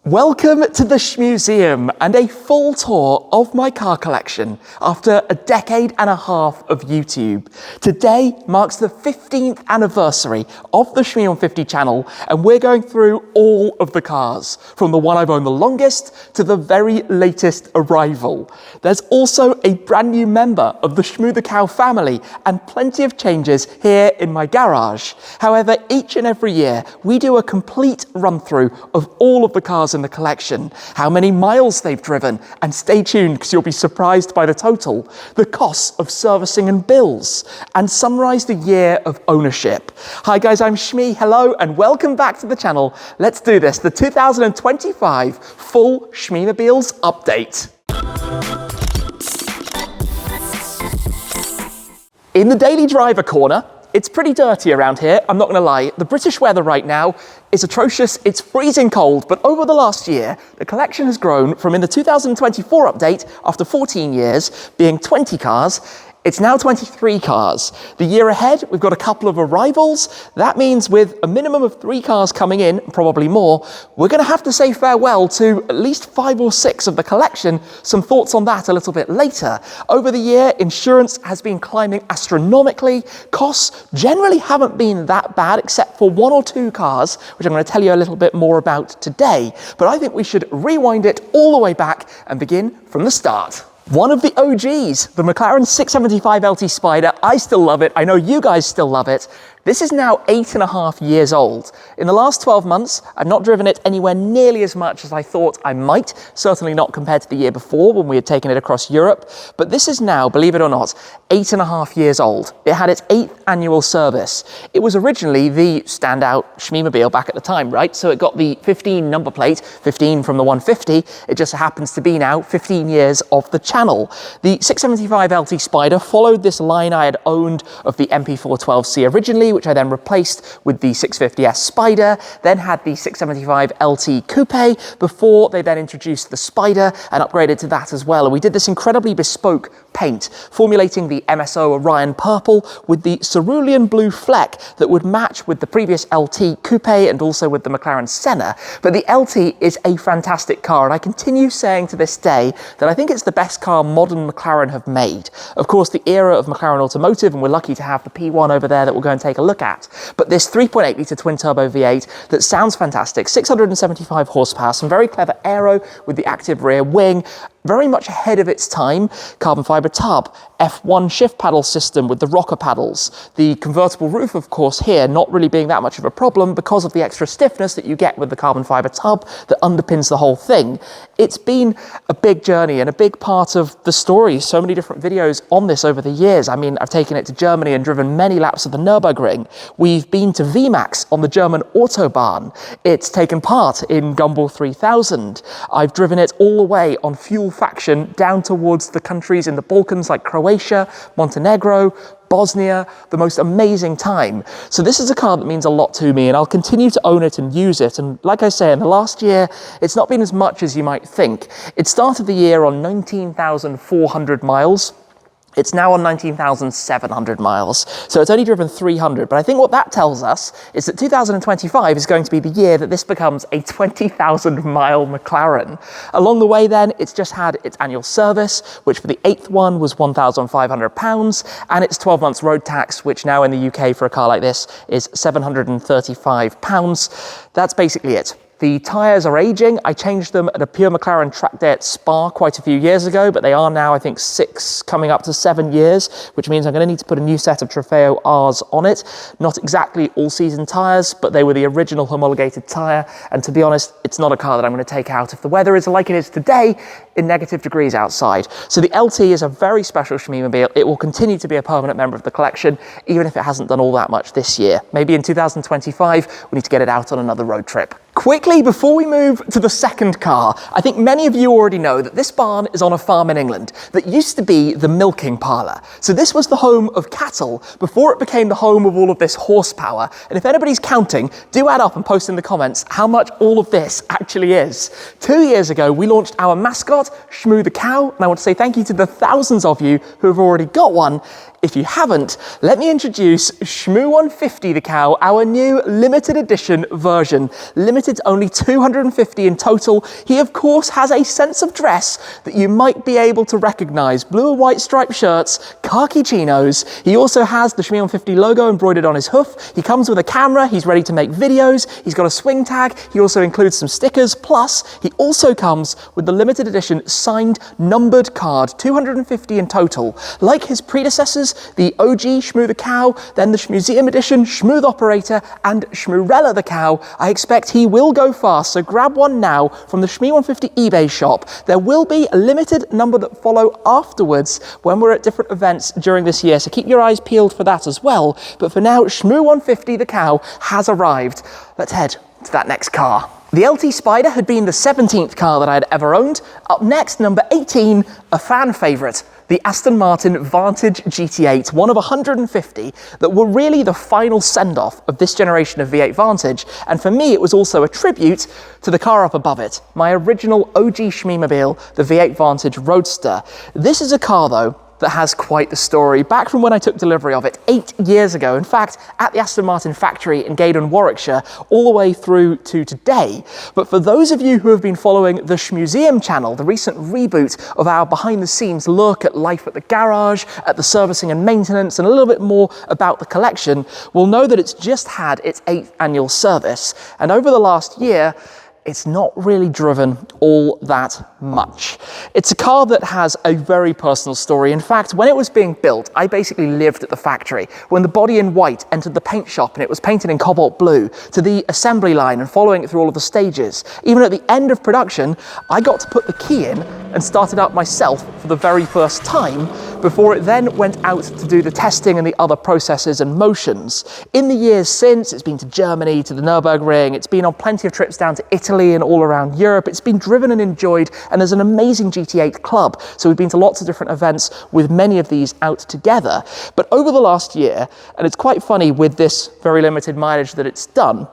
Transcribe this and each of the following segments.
Welcome to the Shmuseum and a full tour of my car collection after a decade and a half of YouTube. Today marks the 15th anniversary of the Shmoo150 channel, and we're going through all of the cars, from the one I've owned the longest to the very latest arrival. There's also a brand new member of the Shmoo the Cow family and plenty of changes here in my garage. However, each and every year we do a complete run through of all of the cars in the collection, how many miles they've driven, and stay tuned because you'll be surprised by the total, the costs of servicing and bills, and summarize the year of ownership. Hi guys, I'm Shmee, hello, and welcome back to the channel. Let's do this, the 2025 full Shmeemobiles update. In the daily driver corner, it's pretty dirty around here, I'm not gonna lie. The British weather right now is atrocious, it's freezing cold, but over the last year, the collection has grown from, in the 2024 update, after 14 years, being 20 cars, it's now 23 cars. The year ahead, we've got a couple of arrivals. That means with a minimum of 3 cars coming in, probably more, we're gonna have to say farewell to at least 5 or 6 of the collection. Some thoughts on that a little bit later. Over the year, insurance has been climbing astronomically. Costs generally haven't been that bad, except for 1 or 2 cars, which I'm gonna tell you a little bit more about today. But I think we should rewind it all the way back and begin from the start. One of the OGs, the McLaren 675 LT Spider. I still love it. I know you guys still love it. This is now 8.5 years old. In the last 12 months, I've not driven it anywhere nearly as much as I thought I might, certainly not compared to the year before when we had taken it across Europe, but this is now, believe it or not, 8.5 years old. It had its 8th annual service. It was originally the standout Shmeemobile back at the time, right? So it got the 15 number plate, 15 from the 150. It just happens to be now 15 years of the channel. The 675 LT Spider followed this line I had owned of the MP412C originally, which I then replaced with the 650S Spider, then had the 675 LT Coupe before they then introduced the Spider and upgraded to that as well. And we did this incredibly bespoke paint, formulating the MSO Orion Purple with the cerulean blue fleck that would match with the previous LT Coupe and also with the McLaren Senna. But the LT is a fantastic car, and I continue saying to this day that I think it's the best car modern McLaren have made. Of course, the era of McLaren Automotive, and we're lucky to have the P1 over there that we'll go and take a look at. But this 3.8 litre twin turbo V8 that sounds fantastic, 675 horsepower, some very clever aero with the active rear wing, very much ahead of its time, carbon fibre tub, F1 shift paddle system with the rocker paddles, the convertible roof, of course, here not really being that much of a problem because of the extra stiffness that you get with the carbon fibre tub that underpins the whole thing. It's been a big journey and a big part of the story. So many different videos on this over the years. I mean, I've taken it to Germany and driven many laps of the Nürburgring. We've been to VMAX on the German Autobahn. It's taken part in Gumball 3000. I've driven it all the way on fuel faction down towards the countries in the Balkans like Croatia, Montenegro, Bosnia, the most amazing time. So this is a car that means a lot to me, and I'll continue to own it and use it. And like I say, in the last year, it's not been as much as you might think. It started the year on 19,400 miles. It's now on 19,700 miles, so it's only driven 300. But I think what that tells us is that 2025 is going to be the year that this becomes a 20,000 mile McLaren. Along the way then, it's just had its annual service, which for the 8th one was £1,500, and its 12 months road tax, which now in the UK for a car like this is £735. That's basically it. The tyres are aging. I changed them at a pure McLaren track day at Spa quite a few years ago, but they are now, I think, 6, coming up to 7 years, which means I'm going to need to put a new set of Trofeo Rs on it. Not exactly all-season tyres, but they were the original homologated tyre, and to be honest, it's not a car that I'm going to take out if the weather is like it is today, in negative degrees outside. So the LT is a very special Shmeemobile. It will continue to be a permanent member of the collection, even if it hasn't done all that much this year. Maybe in 2025, we need to get it out on another road trip. Quickly, before we move to the second car, I think many of you already know that this barn is on a farm in England that used to be the milking parlour. So this was the home of cattle before it became the home of all of this horsepower. And if anybody's counting, do add up and post in the comments how much all of this actually is. 2 years ago, we launched our mascot, Shmoo the Cow, and I want to say thank you to the thousands of you who have already got one. If you haven't, let me introduce Shmoo150 the Cow, our new limited edition version. Limited to only 250 in total. He of course has a sense of dress that you might be able to recognize. Blue and white striped shirts, khaki chinos. He also has the Shmoo150 logo embroidered on his hoof. He comes with a camera, he's ready to make videos, he's got a swing tag, he also includes some stickers, plus he also comes with the limited edition signed numbered card, 250 in total. Like his predecessors, the OG Shmoo the Cow, then the Shmuseum edition, Shmoo the Operator, and Shmoorella the Cow, I expect he will go fast, so grab one now from the Shmoo150 eBay shop. There will be a limited number that follow afterwards when we're at different events during this year, so keep your eyes peeled for that as well. But for now, Shmoo150 the Cow has arrived. Let's head to that next car. The LT Spider had been the 17th car that I had ever owned. Up next, number 18, a fan favourite, the Aston Martin Vantage GT8, one of 150 that were really the final send-off of this generation of V8 Vantage, and for me it was also a tribute to the car up above it, my original OG Shmeemobile, the V8 Vantage Roadster. This is a car though that has quite the story, back from when I took delivery of it 8 years ago. In fact, at the Aston Martin factory in Gaydon, Warwickshire, all the way through to today. But for those of you who have been following the Shmuseum channel, the recent reboot of our behind-the-scenes look at life at the garage, at the servicing and maintenance, and a little bit more about the collection, will know that it's just had its 8th annual service. And over the last year, it's not really driven all that much. It's a car that has a very personal story. In fact, when it was being built, I basically lived at the factory. When the body in white entered the paint shop and it was painted in cobalt blue, to the assembly line and following it through all of the stages. Even at the end of production, I got to put the key in and start it up myself for the very first time before it then went out to do the testing and the other processes and motions. In the years since, it's been to Germany, to the Nürburgring, it's been on plenty of trips down to Italy and all around Europe. It's been driven and enjoyed, and there's an amazing GT8 club, so we've been to lots of different events with many of these out together. But over the last year, and it's quite funny with this very limited mileage that it's done,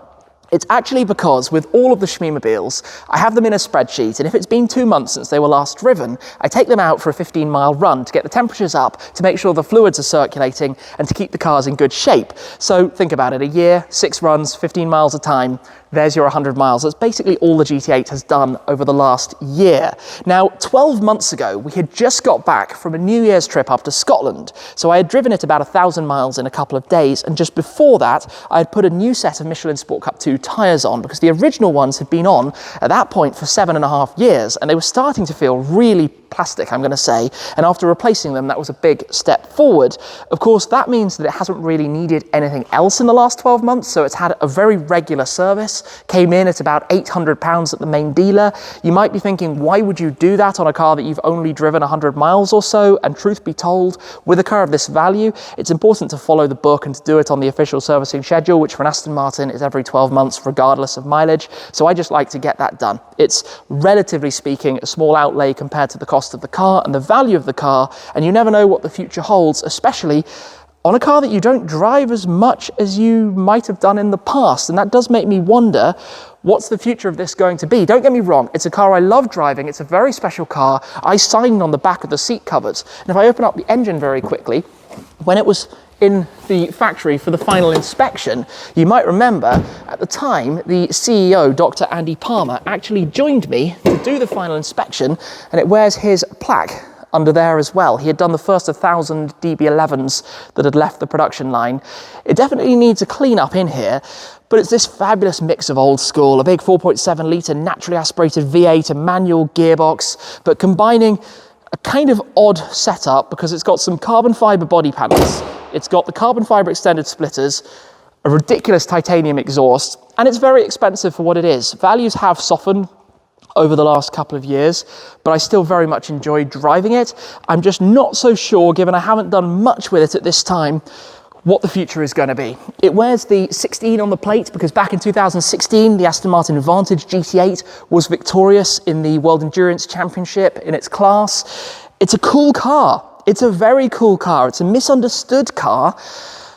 it's actually because with all of the Shmeemobiles, I have them in a spreadsheet, and if it's been 2 months since they were last driven, I take them out for a 15-mile run to get the temperatures up, to make sure the fluids are circulating, and to keep the cars in good shape. So think about it, a year, 6 runs, 15 miles a time, there's your 100 miles. That's basically all the GT8 has done over the last year. Now, 12 months ago, we had just got back from a New Year's trip up to Scotland. So I had driven it about 1,000 miles in a couple of days. And just before that, I had put a new set of Michelin Sport Cup 2 tyres on, because the original ones had been on at that point for 7.5 years. And they were starting to feel really plastic, I'm going to say. And after replacing them, that was a big step forward. Of course, that means that it hasn't really needed anything else in the last 12 months. So it's had a very regular service. Came in at about £800 at the main dealer. You might be thinking, why would you do that on a car that you've only driven 100 miles or so? And truth be told, with a car of this value, it's important to follow the book and to do it on the official servicing schedule, which for an Aston Martin is every 12 months, regardless of mileage. So I just like to get that done. It's, relatively speaking, a small outlay compared to the cost of the car and the value of the car, and you never know what the future holds, especially on a car that you don't drive as much as you might have done in the past. And that does make me wonder, what's the future of this going to be? Don't get me wrong, it's a car I love driving, it's a very special car. I signed on the back of the seat covers. And if I open up the engine very quickly, when it was in the factory for the final inspection, you might remember at the time the CEO, Dr. Andy Palmer, actually joined me to do the final inspection, and it wears his plaque under there as well. He had done the first 1,000 DB11s that had left the production line. It definitely needs a clean up in here, but it's this fabulous mix of old school, a big 4.7 litre naturally aspirated V8, a manual gearbox, but combining a kind of odd setup because it's got some carbon fibre body panels, it's got the carbon fibre extended splitters, a ridiculous titanium exhaust, and it's very expensive for what it is. Values have softened over the last couple of years, but I still very much enjoy driving it. I'm just not so sure, given I haven't done much with it at this time, what the future is going to be. It wears the 16 on the plate because back in 2016, the Aston Martin Vantage GT8 was victorious in the World Endurance Championship in its class. It's a cool car. It's a very cool car. It's a misunderstood car,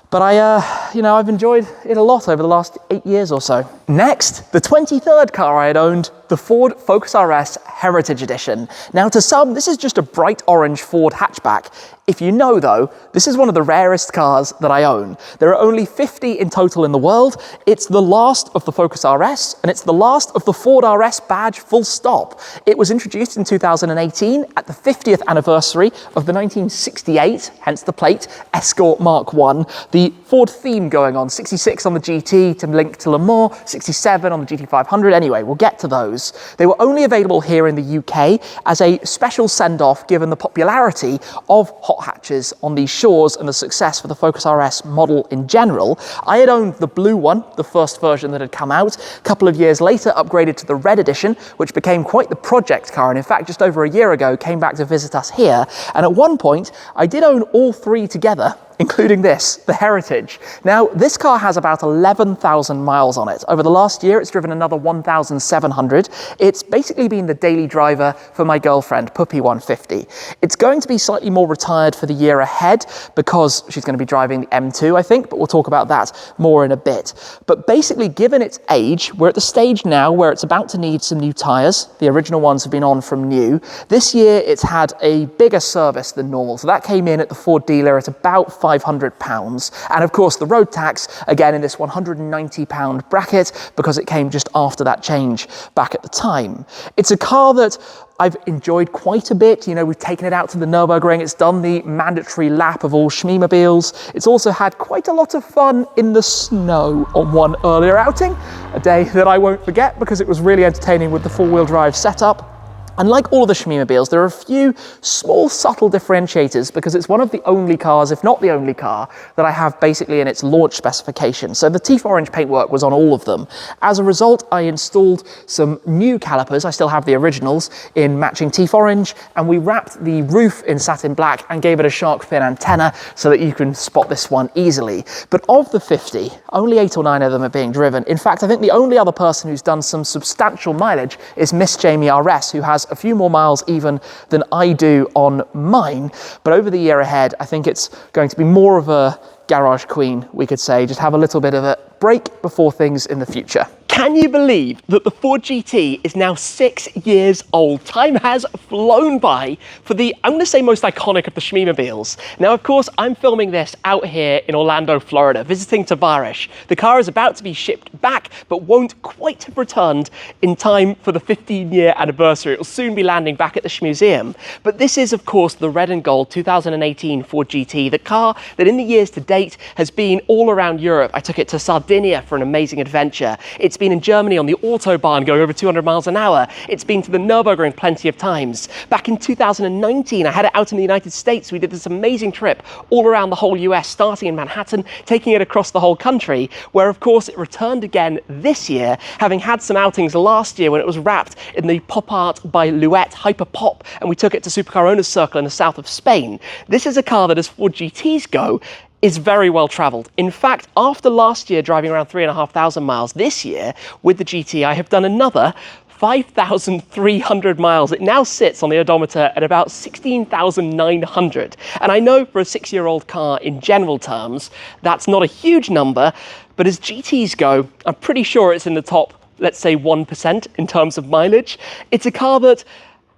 but I've enjoyed it a lot over the last 8 years or so. Next, the 23rd car I had owned the Ford Focus RS Heritage Edition. Now to some, this is just a bright orange Ford hatchback. If you know though, this is one of the rarest cars that I own. There are only 50 in total in the world. It's the last of the Focus RS, and it's the last of the Ford RS badge, full stop. It was introduced in 2018 at the 50th anniversary of the 1968, hence the plate, Escort Mark I. The Ford theme going on, 66 on the GT to link to Le Mans, 67 on the GT500. Anyway, we'll get to those. They were only available here in the UK as a special send-off given the popularity of hot hatches on these shores and the success for the Focus RS model in general. I had owned the blue one, the first version that had come out. A couple of years later, upgraded to the red edition, which became quite the project car, and in fact, just over a year ago, came back to visit us here. And at one point, I did own all three together, including this, the Heritage. Now, this car has about 11,000 miles on it. Over the last year, it's driven another 1,700. It's basically been the daily driver for my girlfriend, Puppy150. It's going to be slightly more retired for the year ahead because she's going to be driving the M2, I think, but we'll talk about that more in a bit. But basically, given its age, we're at the stage now where it's about to need some new tyres. The original ones have been on from new. This year, it's had a bigger service than normal. So that came in at the Ford dealer at about £500. And of course, the road tax, again, in this £190 bracket, because it came just after that change back at the time. It's a car that I've enjoyed quite a bit. You know, we've taken it out to the Nürburgring. It's done the mandatory lap of all Shmeemobiles. It's also had quite a lot of fun in the snow on one earlier outing, a day that I won't forget because it was really entertaining with the four-wheel drive setup. And like all of the Shmeemobiles, there are a few small, subtle differentiators because it's one of the only cars, if not the only car, that I have basically in its launch specification. So the Teeth Orange paintwork was on all of them. As a result, I installed some new calipers. I still have the originals in matching Teeth Orange, and we wrapped the roof in satin black and gave it a shark fin antenna so that you can spot this one easily. But of the 50, only 8 or 9 of them are being driven. In fact, I think the only other person who's done some substantial mileage is Miss Jamie RS, who has a few more miles even than I do on mine. But over the year ahead, I think it's going to be more of a garage queen, we could say, just have a little bit of a break before things in the future. Can you believe that the Ford GT is now 6 years old? Time has flown by for the, I'm going to say, most iconic of the Shmeemobiles. Now, of course, I'm filming this out here in Orlando, Florida, visiting Tavares. The car is about to be shipped back, but won't quite have returned in time for the 15-year anniversary. It will soon be landing back at the Shmuseum. But this is, of course, the red and gold 2018 Ford GT, the car that in the years to date has been all around Europe. I took it to Sardinia for an amazing adventure. It's been in Germany on the Autobahn going over 200 miles an hour. It's been to the Nürburgring plenty of times. Back in 2019, I had it out in the United States. We did this amazing trip all around the whole US, starting in Manhattan, taking it across the whole country, where of course it returned again this year, having had some outings last year when it was wrapped in the pop art by Louet Hyper Pop, and we took it to Supercar Owners Circle in the south of Spain. This is a car that, as Ford GTs go, is very well travelled. In fact, after last year driving around 3,500 miles, this year with the GT, I have done another 5,300 miles. It now sits on the odometer at about 16,900. And I know for a 6-year-old car in general terms, that's not a huge number, but as GTs go, I'm pretty sure it's in the top, let's say 1% in terms of mileage. It's a car that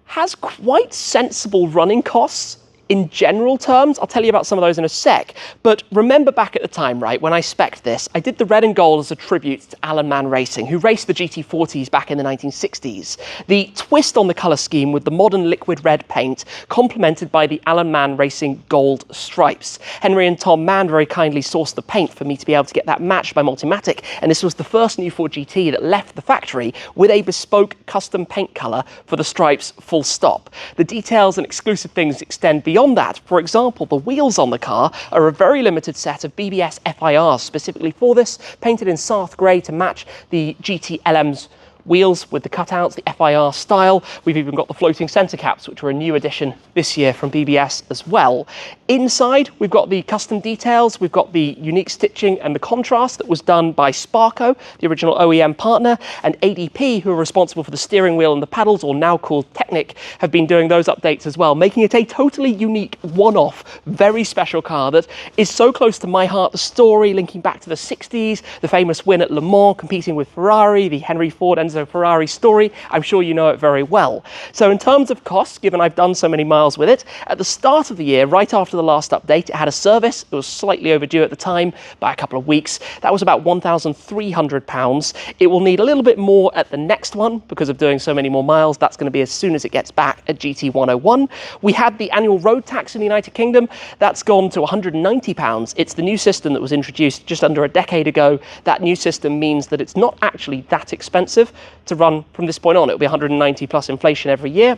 has quite sensible running costs. In general terms, I'll tell you about some of those in a sec, but remember back at the time, right, when I spec'd this, I did the red and gold as a tribute to Alan Mann Racing, who raced the GT40s back in the 1960s. The twist on the colour scheme with the modern liquid red paint, complemented by the Alan Mann Racing gold stripes. Henry and Tom Mann very kindly sourced the paint for me to be able to get that matched by Multimatic, and this was the first new Ford GT that left the factory with a bespoke custom paint colour for the stripes, full stop. The details and exclusive things extend beyond that. For example, the wheels on the car are a very limited set of BBS FIRs specifically for this, painted in Sarth grey to match the GT LM's wheels with the cutouts, the FIR style. We've even got the floating centre caps, which were a new addition this year from BBS as well. Inside, we've got the custom details, we've got the unique stitching and the contrast that was done by Sparco, the original OEM partner, and ADP, who are responsible for the steering wheel and the paddles, or now called CTEK, have been doing those updates as well, making it a totally unique, one-off, very special car that is so close to my heart. The story linking back to the 60s, the famous win at Le Mans, competing with Ferrari, the Henry Ford, Enzo Enzo Ferrari story, I'm sure you know it very well. So in terms of costs, given I've done so many miles with it, at the start of the year, right after the last update, it had a service. It was slightly overdue at the time by a couple of weeks. That was about £1,300. It will need a little bit more at the next one because of doing so many more miles. That's going to be as soon as it gets back at GT101. We had the annual road tax in the United Kingdom. That's gone to £190. It's the new system that was introduced just under a decade ago. That new system means that it's not actually that expensive to run from this point on. It'll be 190 plus inflation every year.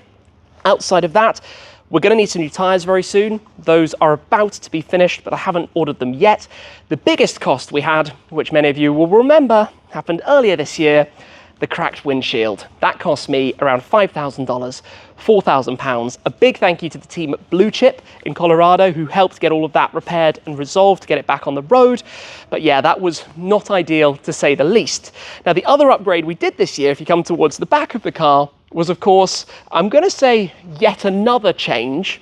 Outside of that, we're going to need some new tyres very soon. Those are about to be finished, but I haven't ordered them yet. The biggest cost we had, which many of you will remember, happened earlier this year, the cracked windshield. That cost me around $5,000, £4,000. A big thank you to the team at Blue Chip in Colorado who helped get all of that repaired and resolved to get it back on the road. But yeah, that was not ideal to say the least. Now, the other upgrade we did this year, if you come towards the back of the car, was of course, I'm going to say yet another change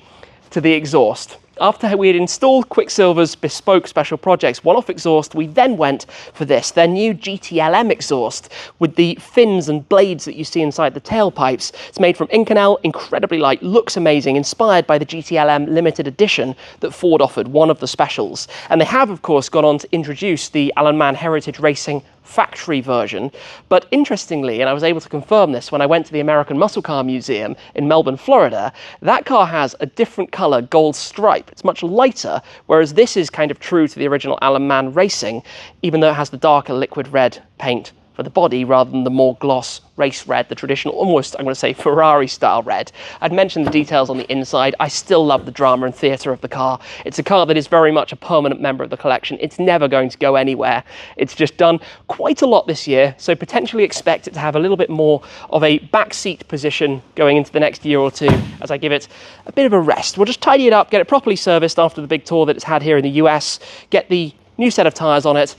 to the exhaust. After we had installed Quicksilver's bespoke special projects one-off exhaust, we then went for this, their new GTLM exhaust with the fins and blades that you see inside the tailpipes. It's made from Inconel, incredibly light, looks amazing, inspired by the GTLM limited edition that Ford offered, one of the specials. And they have, of course, gone on to introduce the Alan Mann Heritage Racing factory version. But interestingly, and I was able to confirm this when I went to the American Muscle Car Museum in Melbourne, Florida, that car has a different color gold stripe. It's much lighter, whereas this is kind of true to the original Alan Mann Racing, even though it has the darker liquid red paint for the body rather than the more gloss race red, the traditional, almost, I'm going to say, Ferrari style red. I'd mentioned the details on the inside. I still love the drama and theatre of the car. It's a car that is very much a permanent member of the collection. It's never going to go anywhere. It's just done quite a lot this year, so potentially expect it to have a little bit more of a backseat position going into the next year or two as I give it a bit of a rest. We'll just tidy it up, get it properly serviced after the big tour that it's had here in the US, get the new set of tyres on it,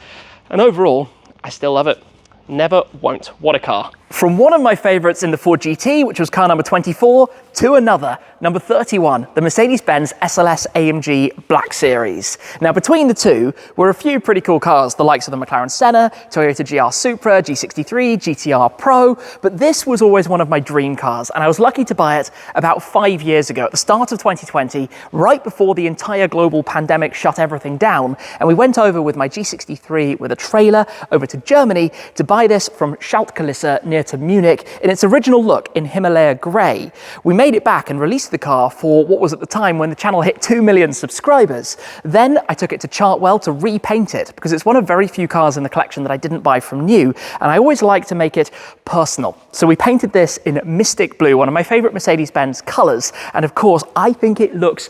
and overall, I still love it. Never won't. What a car. From one of my favorites in the Ford GT, which was car number 24, to another, number 31, the Mercedes-Benz SLS AMG Black Series. Now, between the two were a few pretty cool cars, the likes of the McLaren Senna, Toyota GR Supra, G63, GTR Pro, but this was always one of my dream cars, and I was lucky to buy it about 5 years ago, at the start of 2020, right before the entire global pandemic shut everything down, and we went over with my G63 with a trailer over to Germany to buy this from Schaltkulisse near to Munich in its original look in Himalaya grey. We made it back and released the car for what was at the time when the channel hit 2 million subscribers. Then I took it to Chartwell to repaint it because it's one of very few cars in the collection that I didn't buy from new, and I always like to make it personal. So we painted this in Mystic Blue, one of my favourite Mercedes-Benz colours, and of course I think it looks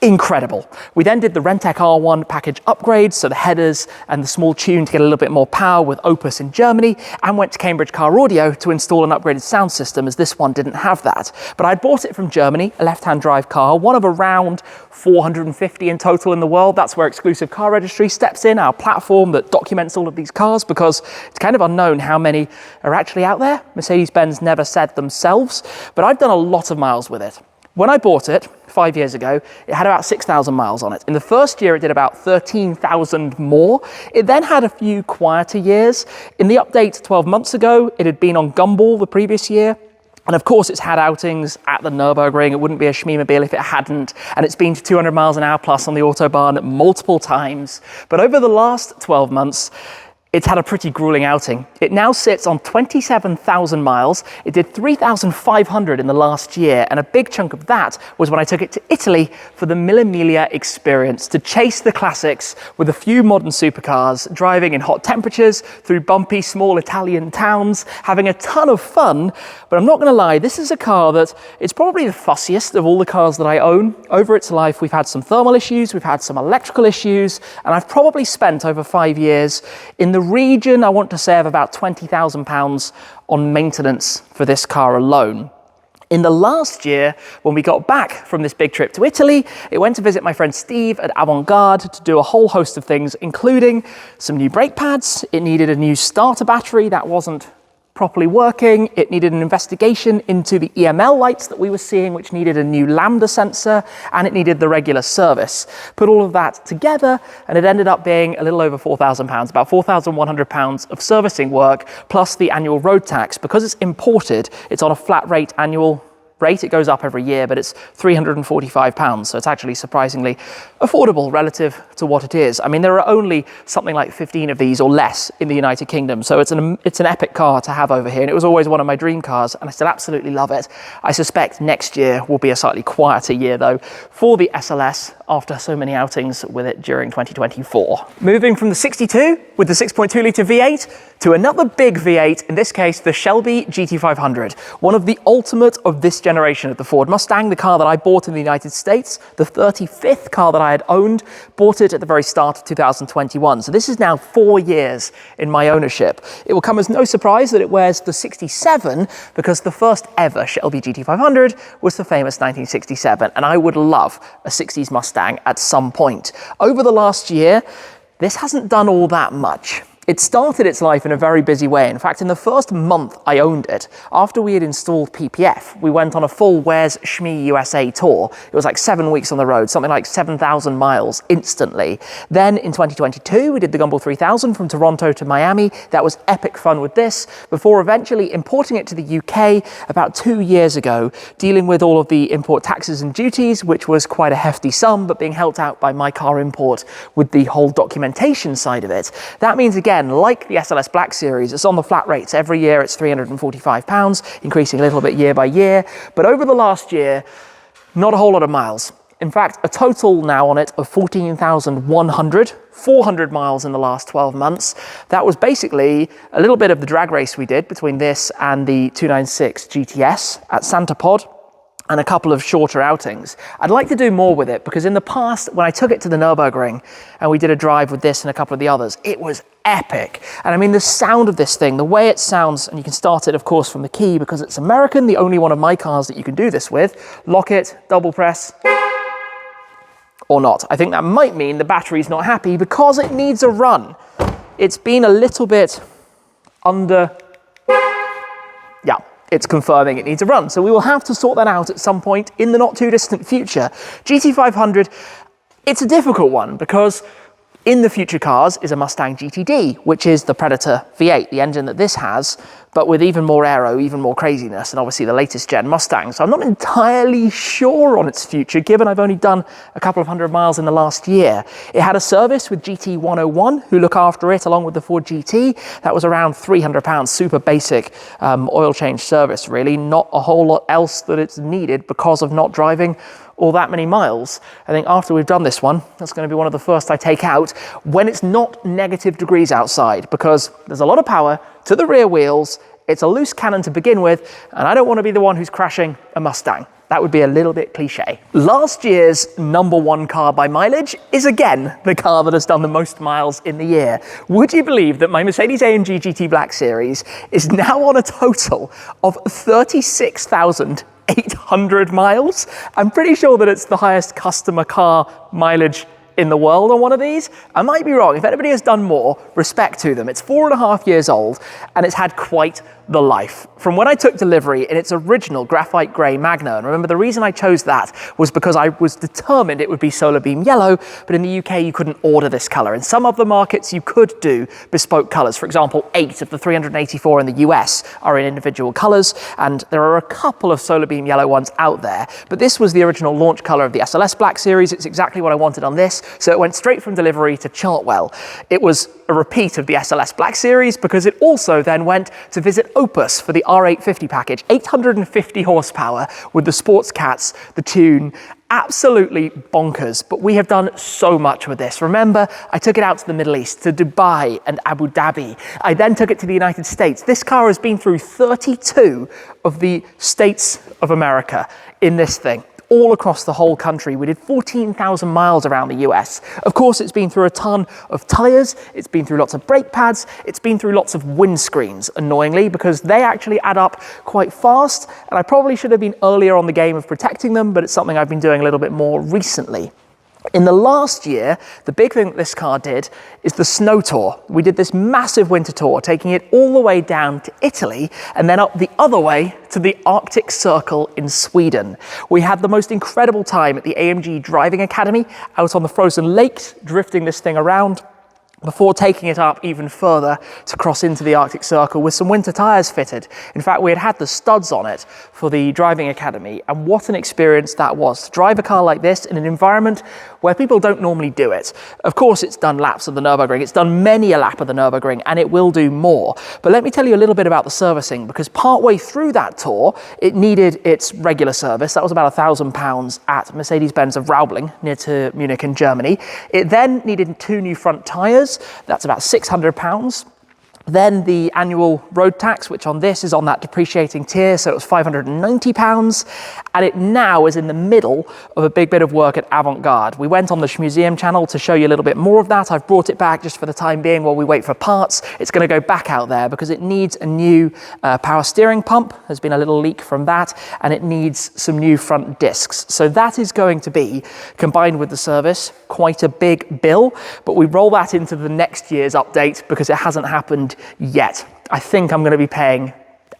incredible. We then did the Renntech R1 package upgrades, so the headers and the small tune to get a little bit more power with Opus in Germany, and went to Cambridge Car Audio to install an upgraded sound system, as this one didn't have that. But I'd bought it from Germany, a left-hand drive car, one of around 450 in total in the world. That's where Exclusive Car Registry steps in, our platform that documents all of these cars, because it's kind of unknown how many are actually out there. Mercedes-Benz never said themselves, but I've done a lot of miles with it. When I bought it 5 years ago, it had about 6,000 miles on it. In the first year, it did about 13,000 more. It then had a few quieter years. In the update 12 months ago, it had been on Gumball the previous year. And of course, it's had outings at the Nürburgring. It wouldn't be a Shmeemobile if it hadn't. And it's been to 200 miles an hour plus on the Autobahn multiple times. But over the last 12 months, it's had a pretty grueling outing. It now sits on 27,000 miles. It did 3,500 in the last year, and a big chunk of that was when I took it to Italy for the Mille Miglia experience, to chase the classics with a few modern supercars, driving in hot temperatures through bumpy, small Italian towns, having a ton of fun. But I'm not gonna lie, this is a car that it's probably the fussiest of all the cars that I own. Over its life, we've had some thermal issues, we've had some electrical issues, and I've probably spent over 5 years in the region, I want to say, of about £20,000 on maintenance for this car alone. In the last year, when we got back from this big trip to Italy, it went to visit my friend Steve at Avant Garde to do a whole host of things, including some new brake pads. It needed a new starter battery. That wasn't properly working. It needed an investigation into the EML lights that we were seeing, which needed a new lambda sensor, and it needed the regular service. Put all of that together, and it ended up being a little over £4,000, about £4,100 of servicing work, plus the annual road tax. Because it's imported, it's on a flat rate annual rate. It goes up every year, but it's £345, so it's actually surprisingly affordable relative to what it is. I mean, there are only something like 15 of these or less in the United Kingdom, so it's an epic car to have over here, and it was always one of my dream cars, and I still absolutely love it. I suspect next year will be a slightly quieter year, though, for the SLS after so many outings with it during 2024. Moving from the 62 with the 6.2 litre V8 to another big V8, in this case, the Shelby GT500, one of the ultimate of this generation of the Ford Mustang, the car that I bought in the United States, the 35th car that I had owned, bought it at the very start of 2021. So this is now 4 years in my ownership. It will come as no surprise that it wears the 67 because the first ever Shelby GT500 was the famous 1967, and I would love a 60s Mustang at some point. Over the last year, this hasn't done all that much. It started its life in a very busy way. In fact, in the first month I owned it, after we had installed PPF, we went on a full Where's Shmee USA tour. It was like 7 weeks on the road, something like 7,000 miles instantly. Then in 2022, we did the Gumball 3000 from Toronto to Miami. That was epic fun with this, before eventually importing it to the UK about 2 years ago, dealing with all of the import taxes and duties, which was quite a hefty sum, but being helped out by My Car Import with the whole documentation side of it. That means, again, like the SLS Black Series, it's on the flat rates. Every year it's £345, increasing a little bit year by year. But over the last year, not a whole lot of miles. In fact, a total now on it of 14,100, 400 miles in the last 12 months. That was basically a little bit of the drag race we did between this and the 296 GTS at Santa Pod, and a couple of shorter outings. I'd like to do more with it because in the past, when I took it to the Nürburgring and we did a drive with this and a couple of the others, it was epic. And I mean, the sound of this thing, the way it sounds, and you can start it, of course, from the key because it's American, the only one of my cars that you can do this with. Lock it, double press, or not. I think that might mean the battery's not happy because it needs a run. It's been a little bit under, yeah. It's confirming it needs a run. So we will have to sort that out at some point in the not too distant future. GT500, it's a difficult one because in the future cars is a Mustang GTD, which is the Predator V8, the engine that this has, but with even more aero, even more craziness, and obviously the latest gen Mustang. So I'm not entirely sure on its future, given I've only done a couple of 100 miles in the last year. It had a service with GT101, who look after it, along with the Ford GT. That was around £300, super basic oil change service, really. Not a whole lot else that it's needed because of not driving all that many miles. I think after we've done this one, that's going to be one of the first I take out when it's not negative degrees outside, because there's a lot of power to the rear wheels. It's a loose cannon to begin with, and I don't want to be the one who's crashing a Mustang. That would be a little bit cliche. Last year's #1 car by mileage is again the car that has done the most miles in the year. Would you believe that my Mercedes-AMG GT Black Series is now on a total of 36,800 miles? I'm pretty sure that it's the highest customer car mileage in the world on one of these. I might be wrong. If anybody has done more, respect to them. It's 4.5 years old and it's had quite the life. From when I took delivery in its original graphite grey Magna, and remember the reason I chose that was because I was determined it would be solar beam yellow, but in the UK you couldn't order this colour. In some other markets you could do bespoke colours. For example, 8 of the 384 in the US are in individual colours, and there are a couple of solar beam yellow ones out there. But this was the original launch colour of the SLS Black Series. It's exactly what I wanted on this, so it went straight from delivery to Chartwell. It was a repeat of the SLS Black Series because it also then went to visit Opus for the R850 package, 850 horsepower with the sports cats, the tune, absolutely bonkers. But we have done so much with this. Remember, I took it out to the Middle East, to Dubai and Abu Dhabi. I then took it to the United States. This car has been through 32 of the states of America in this thing, all across the whole country. We did 14,000 miles around the US. Of course, it's been through a ton of tyres, it's been through lots of brake pads, it's been through lots of windscreens, annoyingly, because they actually add up quite fast, and I probably should have been earlier on the game of protecting them, but it's something I've been doing a little bit more recently. In the last year, the big thing that this car did is the snow tour. We did this massive winter tour, taking it all the way down to Italy and then up the other way to the Arctic Circle in Sweden. We had the most incredible time at the AMG Driving Academy out on the frozen lakes, drifting this thing around, before taking it up even further to cross into the Arctic Circle with some winter tyres fitted. In fact, we had the studs on it for the Driving Academy, and what an experience that was to drive a car like this in an environment where people don't normally do it. Of course, it's done laps of the Nürburgring, it's done many a lap of the Nürburgring, and it will do more. But let me tell you a little bit about the servicing, because partway through that tour, it needed its regular service. That was about £1,000 at Mercedes-Benz of Raubling, near to Munich in Germany. It then needed 2 new front tyres. That's about £600. Then the annual road tax, which on this is on that depreciating tier, so it was £590, and it now is in the middle of a big bit of work at Avant-Garde. We went on the Shmuseum channel to show you a little bit more of that. I've brought it back just for the time being while we wait for parts. It's going to go back out there because it needs a new power steering pump. There's been a little leak from that, and it needs some new front discs. So that is going to be, combined with the service, quite a big bill, but we roll that into the next year's update because it hasn't happened yet. I think I'm going to be paying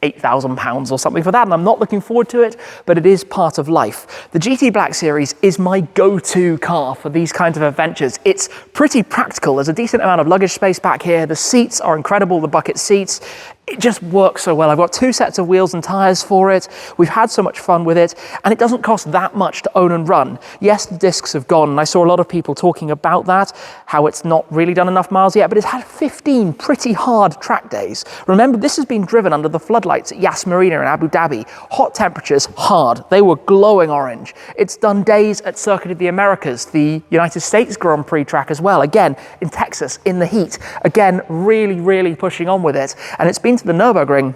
£8,000 or something for that, and I'm not looking forward to it, but it is part of life. The GT Black Series is my go-to car for these kinds of adventures. It's pretty practical. There's a decent amount of luggage space back here. The seats are incredible, the bucket seats. It just works so well. I've got 2 sets of wheels and tyres for it. We've had so much fun with it, and it doesn't cost that much to own and run. Yes, the discs have gone, and I saw a lot of people talking about that, how it's not really done enough miles yet, but it's had 15 pretty hard track days. Remember, this has been driven under the floodlights at Yas Marina in Abu Dhabi. Hot temperatures, hard. They were glowing orange. It's done days at Circuit of the Americas, the United States Grand Prix track as well. Again, in Texas, in the heat. Again, really, really pushing on with it. And it's been to the Nürburgring,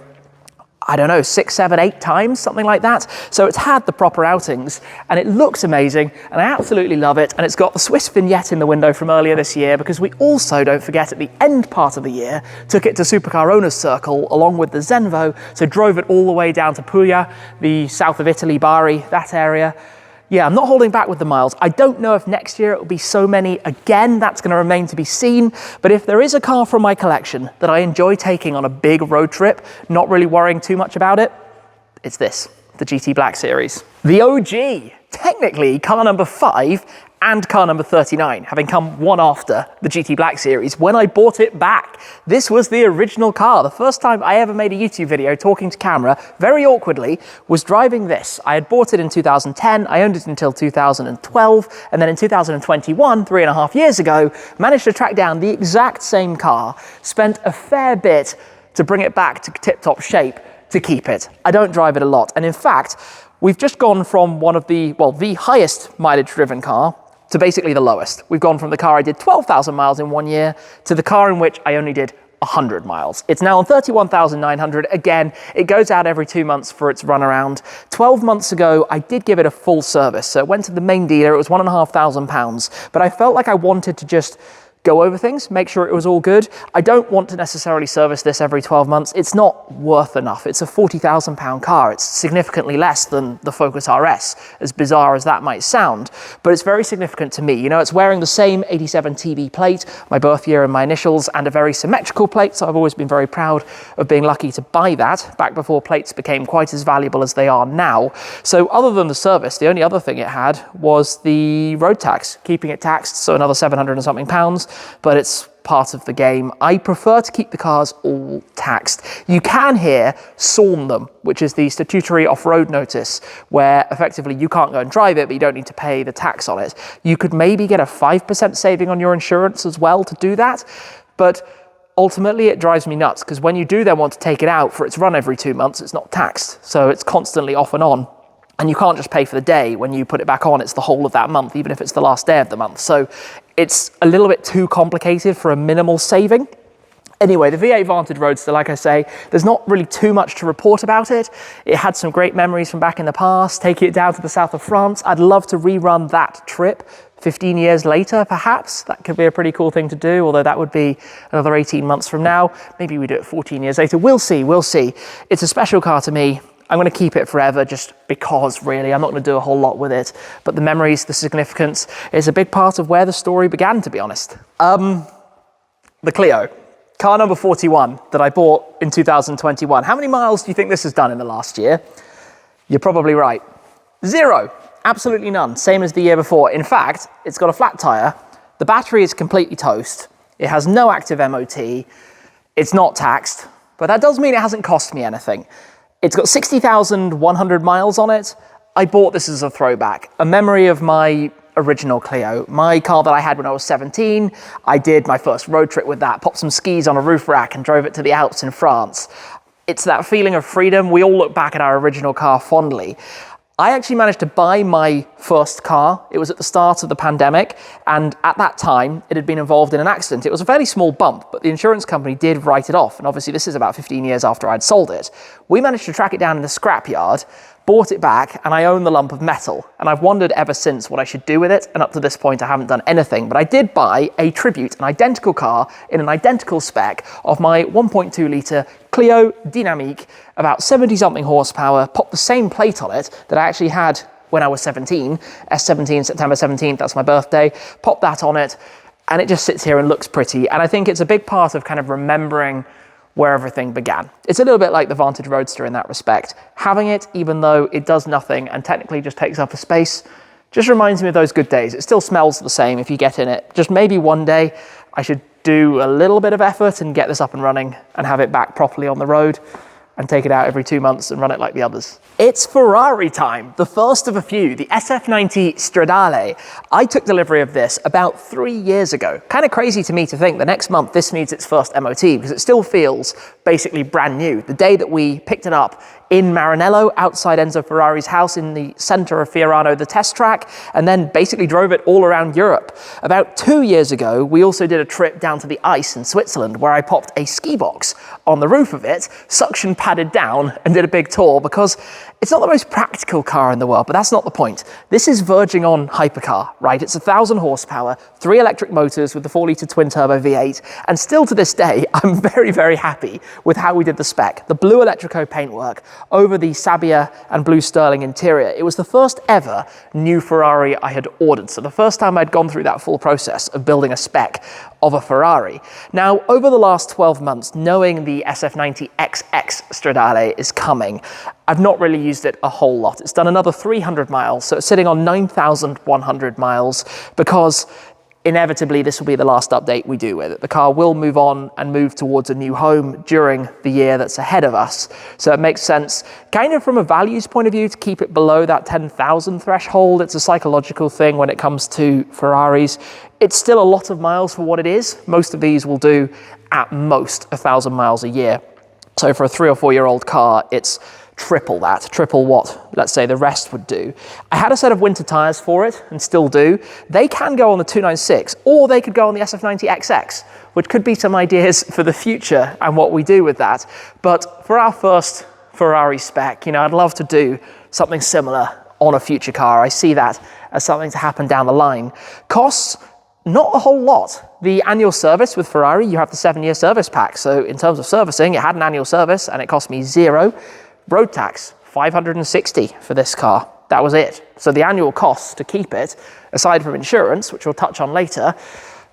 I don't know, 6, 7, 8 times, something like that. So it's had the proper outings, and it looks amazing, and I absolutely love it. And it's got the Swiss vignette in the window from earlier this year, because we also, don't forget, at the end part of the year, took it to Supercar Owners Circle along with the Zenvo, so drove it all the way down to Puglia, the south of Italy, Bari, that area. Yeah, I'm not holding back with the miles. I don't know if next year it will be so many again. That's going to remain to be seen. But if there is a car from my collection that I enjoy taking on a big road trip, not really worrying too much about it, it's this, the GT Black Series. The OG, technically car number 5 and car number 39, having come one after the GT Black Series when I bought it back. This was the original car. The first time I ever made a YouTube video talking to camera, very awkwardly, was driving this. I had bought it in 2010, I owned it until 2012, and then in 2021, 3.5 years ago, managed to track down the exact same car, spent a fair bit to bring it back to tip-top shape to keep it. I don't drive it a lot, and in fact, we've just gone from one of the, well, the highest mileage driven car to basically the lowest. We've gone from the car I did 12,000 miles in 1 year to the car in which I only did 100 miles. It's now on 31,900. Again, it goes out every 2 months for its run around. 12 months ago, I did give it a full service. So it went to the main dealer. It was £1,500, but I felt like I wanted to just go over things, make sure it was all good. I don't want to necessarily service this every 12 months. It's not worth enough. It's a £40,000 car. It's significantly less than the Focus RS, as bizarre as that might sound, but it's very significant to me. You know, it's wearing the same 87 TB plate, my birth year and my initials, and a very symmetrical plate, so I've always been very proud of being lucky to buy that, back before plates became quite as valuable as they are now. So other than the service, the only other thing it had was the road tax, keeping it taxed, so another 700 and something pounds, but it's part of the game. I prefer to keep the cars all taxed. You can here SORN them, which is the statutory off-road notice, where effectively you can't go and drive it, but you don't need to pay the tax on it. You could maybe get a 5% saving on your insurance as well to do that, but ultimately it drives me nuts, because when you do then want to take it out for its run every 2 months, it's not taxed, so it's constantly off and on. And you can't just pay for the day. When you put it back on, it's the whole of that month, even if it's the last day of the month. So it's a little bit too complicated for a minimal saving. Anyway, the V8 Vantage Roadster, like I say, there's not really too much to report about it. It had some great memories from back in the past, taking it down to the south of France. I'd love to rerun that trip 15 years later, perhaps. That could be a pretty cool thing to do, although that would be another 18 months from now. Maybe we do it 14 years later. We'll see, we'll see. It's a special car to me. I'm going to keep it forever just because, really. I'm not going to do a whole lot with it. But the memories, the significance is a big part of where the story began, to be honest. The Clio, car number 41 that I bought in 2021. How many miles do you think this has done in the last year? You're probably right. 0. Absolutely none. Same as the year before. In fact, it's got a flat tyre. The battery is completely toast. It has no active MOT. It's not taxed, but that does mean it hasn't cost me anything. It's got 60,100 miles on it. I bought this as a throwback, a memory of my original Clio, my car that I had when I was 17. I did my first road trip with that, popped some skis on a roof rack and drove it to the Alps in France. It's that feeling of freedom. We all look back at our original car fondly. I actually managed to buy my first car. It was at the start of the pandemic, and at that time, it had been involved in an accident. It was a fairly small bump, but the insurance company did write it off, and obviously this is about 15 years after I'd sold it. We managed to track it down in the scrapyard, bought it back, and I own the lump of metal. And I've wondered ever since what I should do with it, and up to this point I haven't done anything, but I did buy a tribute, an identical car in an identical spec of my 1.2 litre Clio Dynamique, about 70-something horsepower, popped the same plate on it that I actually had when I was 17, S17, September 17th, that's my birthday, popped that on it, and it just sits here and looks pretty. And I think it's a big part of kind of remembering where everything began. It's a little bit like the Vantage Roadster in that respect. Having it, even though it does nothing and technically just takes up a space, just reminds me of those good days. It still smells the same if you get in it. Just maybe one day I should do a little bit of effort and get this up and running and have it back properly on the road and take it out every 2 months and run it like the others. It's Ferrari time, the first of a few, the SF90 Stradale. I took delivery of this about 3 years ago. Kind of crazy to me to think the next month this needs its first MOT because it still feels basically brand new. The day that we picked it up in Maranello, outside Enzo Ferrari's house in the center of Fiorano, the test track, and then basically drove it all around Europe. About 2 years ago, we also did a trip down to the ice in Switzerland where I popped a ski box on the roof of it, suction padded down, and did a big tour because it's not the most practical car in the world, but that's not the point. This is verging on hypercar, right? It's 1,000 horsepower, 3 electric motors with the 4-litre twin-turbo V8, and still to this day, I'm very, very happy with how we did the spec. The blue electrico paintwork over the Sabbia and blue sterling interior. It was the first ever new Ferrari I had ordered, so the first time I'd gone through that full process of building a spec of a Ferrari. Now, over the last 12 months, knowing the SF90 XX Stradale is coming, I've not really used it a whole lot. It's done another 300 miles, so it's sitting on 9,100 miles because inevitably this will be the last update we do with it. The car will move on and move towards a new home during the year that's ahead of us. So it makes sense, kind of from a values point of view, to keep it below that 10,000 threshold. It's a psychological thing when it comes to Ferraris. It's still a lot of miles for what it is. Most of these will do at most 1,000 miles a year. So for a 3 or 4 year old car, it's triple that, triple what, let's say, the rest would do. I had a set of winter tyres for it, and still do. They can go on the 296, or they could go on the SF90XX, which could be some ideas for the future and what we do with that. But for our first Ferrari spec, you know, I'd love to do something similar on a future car. I see that as something to happen down the line. Costs, not a whole lot. The annual service with Ferrari, you have the 7-year service pack. So in terms of servicing, it had an annual service and it cost me 0. Road tax, 560 for this car. That was it. So the annual costs to keep it, aside from insurance, which we'll touch on later,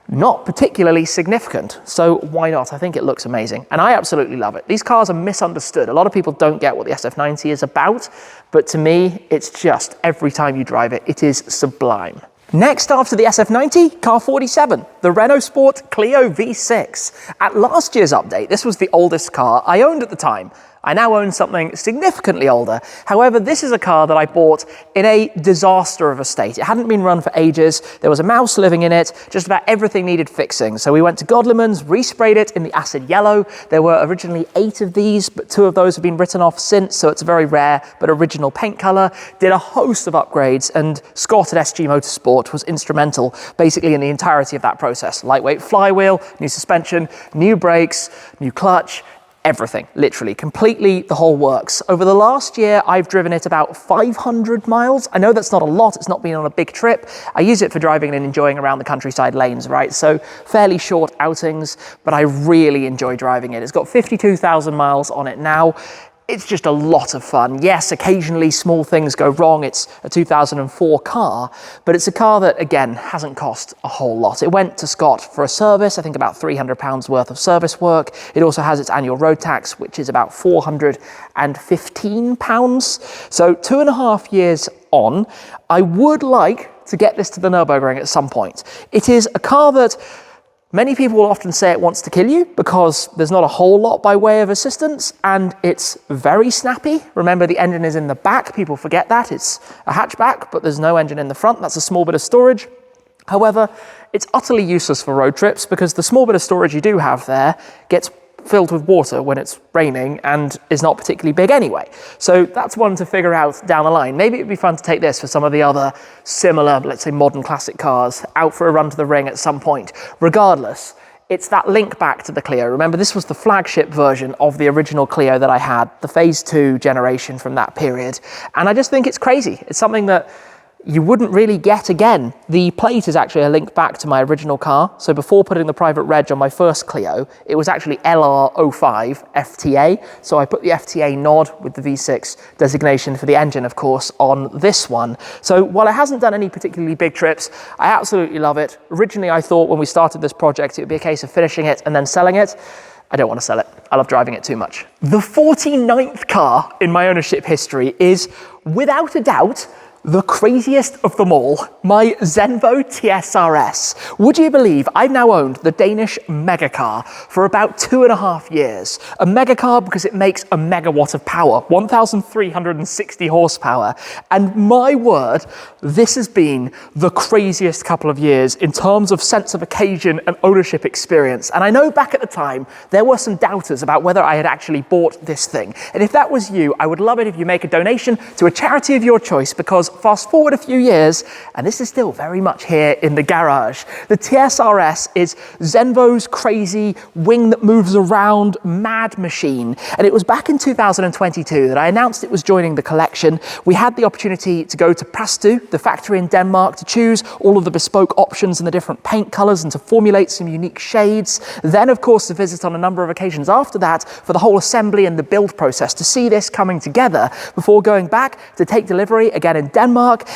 not particularly significant. So why not? I think it looks amazing. And I absolutely love it. These cars are misunderstood. A lot of people don't get what the SF90 is about, but to me, it's just, every time you drive it, it is sublime. Next, after the SF90, car 47, the Renault Sport Clio V6. At last year's update, this was the oldest car I owned at the time. I now own something significantly older. However, this is a car that I bought in a disaster of a state. It hadn't been run for ages. There was a mouse living in it. Just about everything needed fixing. So we went to Godleman's, resprayed it in the acid yellow. There were originally 8 of these, but 2 of those have been written off since, so it's a very rare but original paint color. Did a host of upgrades, and Scott at SG Motorsport was instrumental basically in the entirety of that process. Lightweight flywheel, new suspension, new brakes, new clutch, everything, literally, completely the whole works. Over the last year, I've driven it about 500 miles. I know that's not a lot, it's not been on a big trip. I use it for driving and enjoying around the countryside lanes, right? So fairly short outings, but I really enjoy driving it. It's got 52,000 miles on it now. it's just a lot of fun. Yes, occasionally small things go wrong. It's a 2004 car, but it's a car that, again, hasn't cost a whole lot. It went to Scott for a service, I think about £300 worth of service work. It also has its annual road tax, which is about £415. So 2.5 years on, I would like to get this to the Nürburgring at some point. It is a car that many people will often say it wants to kill you because there's not a whole lot by way of assistance, and it's very snappy. Remember, the engine is in the back. People forget that. It's a hatchback, but there's no engine in the front. That's a small bit of storage. However, it's utterly useless for road trips because the small bit of storage you do have there gets filled with water when it's raining and is not particularly big anyway. So that's one to figure out down the line. Maybe it'd be fun to take this for some of the other similar, let's say, modern classic cars out for a run to the ring at some point. Regardless, it's that link back to the Clio. Remember, this was the flagship version of the original Clio that I had, the phase 2 generation from that period. And I just think it's crazy. It's something that you wouldn't really get again. The plate is actually a link back to my original car. So before putting the private reg on my first Clio, it was actually LR05 FTA. So I put the FTA nod with the V6 designation for the engine, of course, on this one. So while it hasn't done any particularly big trips, I absolutely love it. Originally, I thought when we started this project, it would be a case of finishing it and then selling it. I don't want to sell it. I love driving it too much. The 49th car in my ownership history is, without a doubt, the craziest of them all, my Zenvo TSR-S. Would you believe I've now owned the Danish megacar for about 2.5 years? A megacar because it makes a megawatt of power, 1,360 horsepower. And my word, this has been the craziest couple of years in terms of sense of occasion and ownership experience. And I know back at the time, there were some doubters about whether I had actually bought this thing. And if that was you, I would love it if you make a donation to a charity of your choice, because fast forward a few years, and this is still very much here in the garage. The TSR-S is Zenvo's crazy wing that moves around mad machine. And it was back in 2022 that I announced it was joining the collection. We had the opportunity to go to Præstø, the factory in Denmark, to choose all of the bespoke options and the different paint colors and to formulate some unique shades. Then, of course, to visit on a number of occasions after that for the whole assembly and the build process, to see this coming together before going back to take delivery again in Denmark,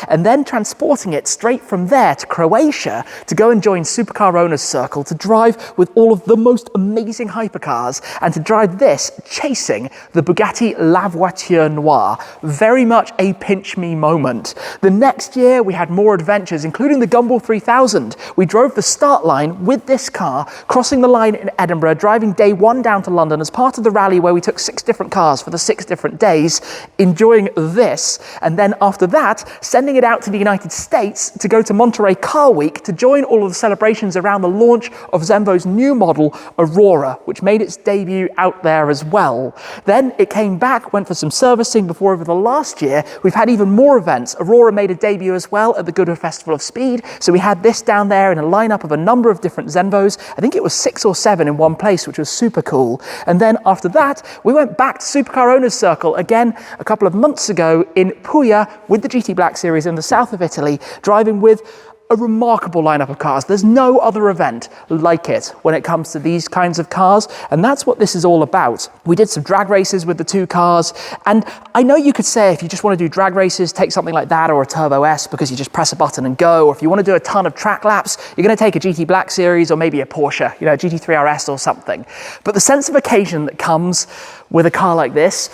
and then transporting it straight from there to Croatia to go and join Supercar Owners Circle to drive with all of the most amazing hypercars, and to drive this chasing the Bugatti La Voiture Noire. Very much a pinch me moment. The next year we had more adventures, including the Gumball 3000. We drove the start line with this car, crossing the line in Edinburgh, driving day 1 down to London as part of the rally where we took 6 different cars for the 6 different days, enjoying this, and then after that sending it out to the United States to go to Monterey Car Week to join all of the celebrations around the launch of Zenvo's new model, Aurora, which made its debut out there as well. Then it came back, went for some servicing before over the last year. We've had even more events. Aurora made a debut as well at the Goodwood Festival of Speed, so we had this down there in a lineup of a number of different Zenvos. I think it was 6 or 7 in one place, which was super cool. And then after that, we went back to Supercar Owners Circle again a couple of months ago in Puglia with the GT Black Series in the south of Italy, driving with a remarkable lineup of cars. There's no other event like it when it comes to these kinds of cars, and that's what this is all about. We did some drag races with the 2 cars, and I know you could say if you just want to do drag races, take something like that or a Turbo S because you just press a button and go, or if you want to do a ton of track laps, you're going to take a GT Black Series or maybe a Porsche, you know, GT3RS or something. But the sense of occasion that comes with a car like this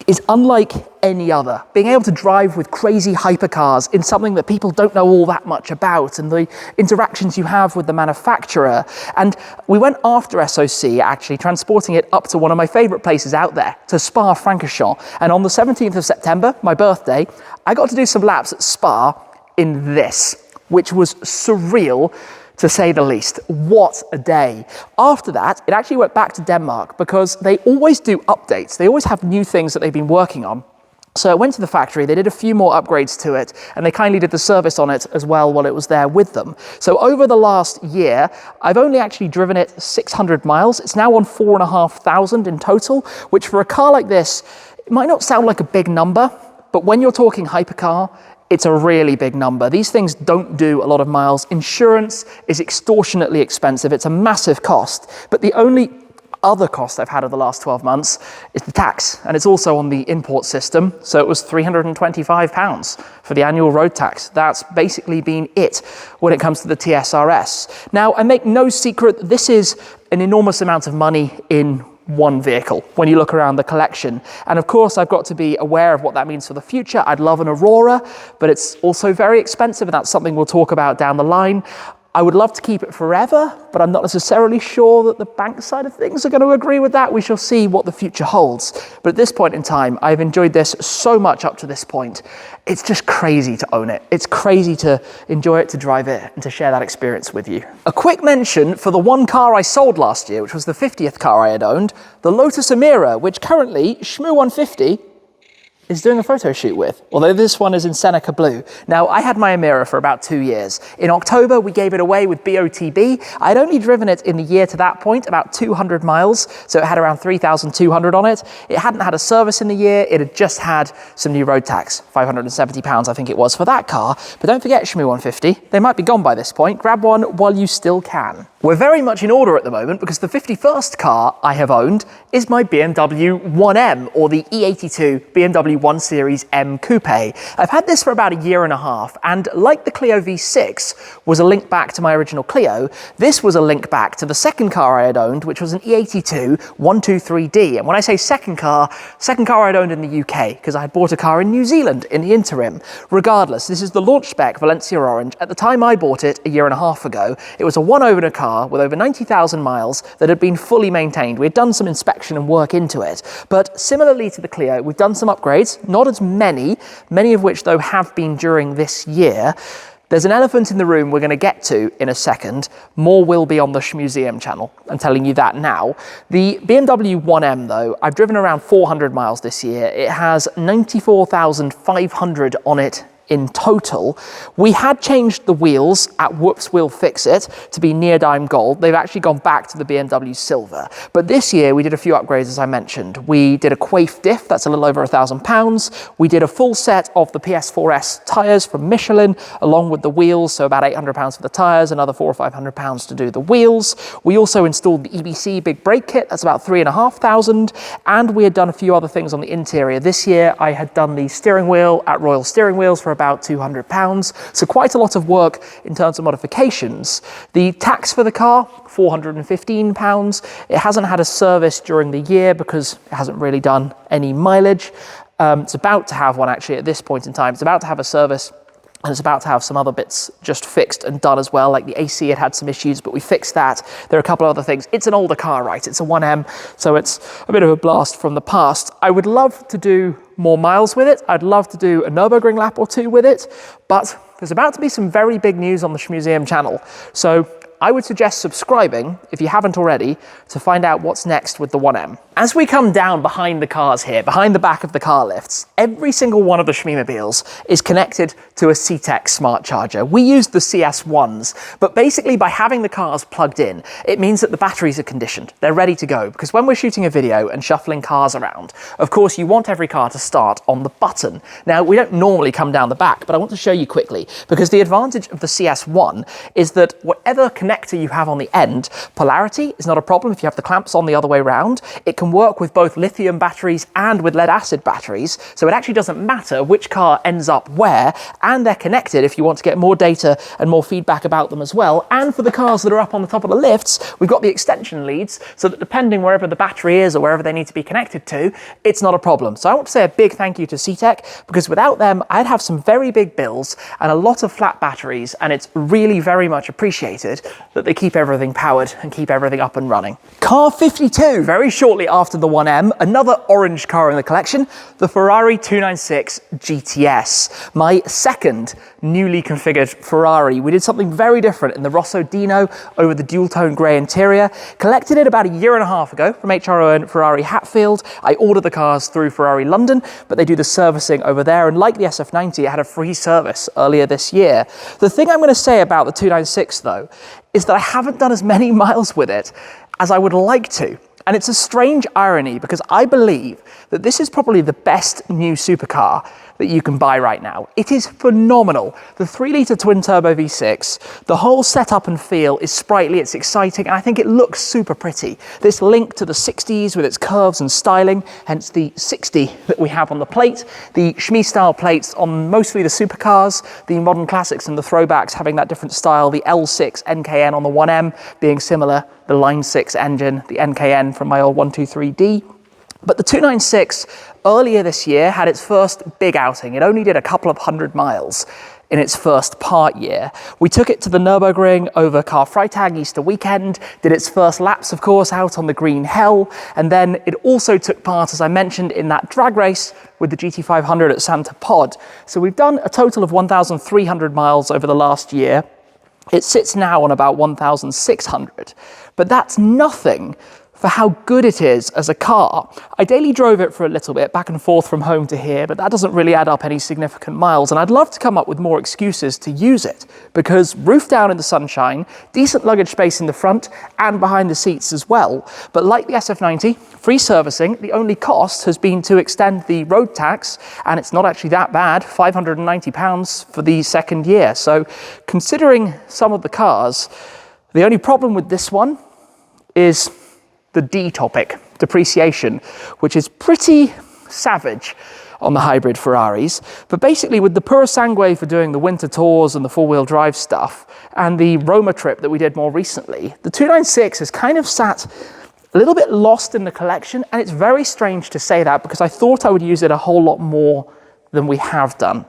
is unlike any other. Being able to drive with crazy hypercars in something that people don't know all that much about, and the interactions you have with the manufacturer. And we went after SOC, actually transporting it up to one of my favorite places out there, to Spa-Francorchamps. And on the 17th of September, my birthday, I got to do some laps at Spa in this, which was surreal, to say the least. What a day. After that, it actually went back to Denmark because they always do updates. They always have new things that they've been working on. So it went to the factory, they did a few more upgrades to it, and they kindly did the service on it as well while it was there with them. So over the last year, I've only actually driven it 600 miles. It's now on 4,500 in total, which for a car like this, it might not sound like a big number, but when you're talking hypercar, it's a really big number. These things don't do a lot of miles. Insurance is extortionately expensive. It's a massive cost. But the only other cost I've had over the last 12 months is the tax, and it's also on the import system. So it was £325 for the annual road tax. That's basically been it when it comes to the TSR-S. Now, I make no secret, this is an enormous amount of money in one vehicle when you look around the collection. And of course, I've got to be aware of what that means for the future. I'd love an Aurora, but it's also very expensive, and that's something we'll talk about down the line. I would love to keep it forever, but I'm not necessarily sure that the bank side of things are going to agree with that. We shall see what the future holds. But at this point in time, I've enjoyed this so much up to this point. It's just crazy to own it. It's crazy to enjoy it, to drive it, and to share that experience with you. A quick mention for the one car I sold last year, which was the 50th car I had owned, the Lotus Emira, which currently Shmoo150 is doing a photo shoot with, although this one is in Seneca Blue. Now, I had my Emira for about 2 years. In October, we gave it away with BOTB. I'd only driven it in the year to that point, about 200 miles, so it had around 3,200 on it. It hadn't had a service in the year. It had just had some new road tax, £570, I think it was, for that car. But don't forget Shmoo150. They might be gone by this point. Grab one while you still can. We're very much in order at the moment because the 51st car I have owned is my BMW 1M, or the E82 BMW 1 Series M Coupe. I've had this for about a year and a half, and like the Clio V6 was a link back to my original Clio, this was a link back to the second car I had owned, which was an E82 123D. And when I say second car I'd owned in the UK, because I had bought a car in New Zealand in the interim. Regardless, this is the launch spec Valencia Orange. At the time I bought it a year and a half ago, it was a one-owner car with over 90,000 miles that had been fully maintained. We had done some inspection and work into it, but similarly to the Clio, we've done some upgrades, not as many of which though have been during this year. There's an elephant in the room we're going to get to in a second. More will be on the Shmuseum channel. I'm telling you that now. The BMW 1M though, I've driven around 400 miles this year. It has 94,500 on it in total. We had changed the wheels at Whoops We'll Fix It to be neodyme gold. They've actually gone back to the BMW silver. But this year we did a few upgrades, as I mentioned. We did a Quaife diff, that's a little over £1,000. We did a full set of the PS4S tyres from Michelin, along with the wheels, so about £800 for the tyres, another £400 or £500 to do the wheels. We also installed the EBC big brake kit, that's about £3,500, and we had done a few other things on the interior. This year I had done the steering wheel at Royal Steering Wheels for about £200, so quite a lot of work in terms of modifications. The tax for the car, £415. It hasn't had a service during the year because it hasn't really done any mileage. It's about to have one actually at this point in time. It's about to have a service, and it's about to have some other bits just fixed and done as well, like the AC had some issues, but we fixed that. There are a couple of other things. It's an older car, right? It's a 1M, so it's a bit of a blast from the past. I would love to do more miles with it. I'd love to do a Nürburgring lap or two with it, but there's about to be some very big news on the Shmuseum channel. So I would suggest subscribing, if you haven't already, to find out what's next with the 1M. As we come down behind the cars here, behind the back of the car lifts, every single one of the Shmeemobiles is connected to a CTEK smart charger. We use the CS1s, but basically by having the cars plugged in, it means that the batteries are conditioned. They're ready to go, because when we're shooting a video and shuffling cars around, of course you want every car to start on the button. Now, we don't normally come down the back, but I want to show you quickly, because the advantage of the CS1 is that whatever connector you have on the end, polarity is not a problem if you have the clamps on the other way around. It can work with both lithium batteries and with lead acid batteries, so it actually doesn't matter which car ends up where, and they're connected if you want to get more data and more feedback about them as well. And for the cars that are up on the top of the lifts, we've got the extension leads, so that depending wherever the battery is or wherever they need to be connected to, it's not a problem. So I want to say a big thank you to CTEK, because without them, I'd have some very big bills and a lot of flat batteries, and it's really very much appreciated that they keep everything powered and keep everything up and running. Car 52, very shortly after the 1M, another orange car in the collection, the Ferrari 296 GTS, my second newly configured Ferrari. We did something very different in the Rosso Dino over the dual-tone grey interior. Collected it about a year and a half ago from HRO and Ferrari Hatfield. I ordered the cars through Ferrari London, but they do the servicing over there, and like the SF90, it had a free service earlier this year. The thing I'm going to say about the 296 though, is that I haven't done as many miles with it as I would like to. And it's a strange irony, because I believe that this is probably the best new supercar that you can buy right now. It is phenomenal. The 3-litre twin-turbo V6, the whole setup and feel is sprightly, it's exciting, and I think it looks super pretty. This link to the 60s with its curves and styling, hence the 60 that we have on the plate, the Shmee-style plates on mostly the supercars, the modern classics and the throwbacks having that different style, the L6 NKN on the 1M being similar, the Line 6 engine, the NKN from my old 123D. But the 296 earlier this year had its first big outing. It only did a couple of 100 miles in its first part year. We took it to the Nürburgring over Karfreitag Easter weekend, did its first laps, of course, out on the Green Hell, and then it also took part, as I mentioned, in that drag race with the GT500 at Santa Pod. So we've done a total of 1,300 miles over the last year. It sits now on about 1,600, but that's nothing for how good it is as a car. I daily drove it for a little bit, back and forth from home to here, but that doesn't really add up any significant miles, and I'd love to come up with more excuses to use it, because roof down in the sunshine, decent luggage space in the front and behind the seats as well. But like the SF90, free servicing, the only cost has been to extend the road tax, and it's not actually that bad, £590 for the second year. So considering some of the cars, the only problem with this one is the D topic, depreciation, which is pretty savage on the hybrid Ferraris. But basically with the Purosangue for doing the winter tours and the four-wheel drive stuff, and the Roma trip that we did more recently, the 296 has kind of sat a little bit lost in the collection, and it's very strange to say that because I thought I would use it a whole lot more than we have done.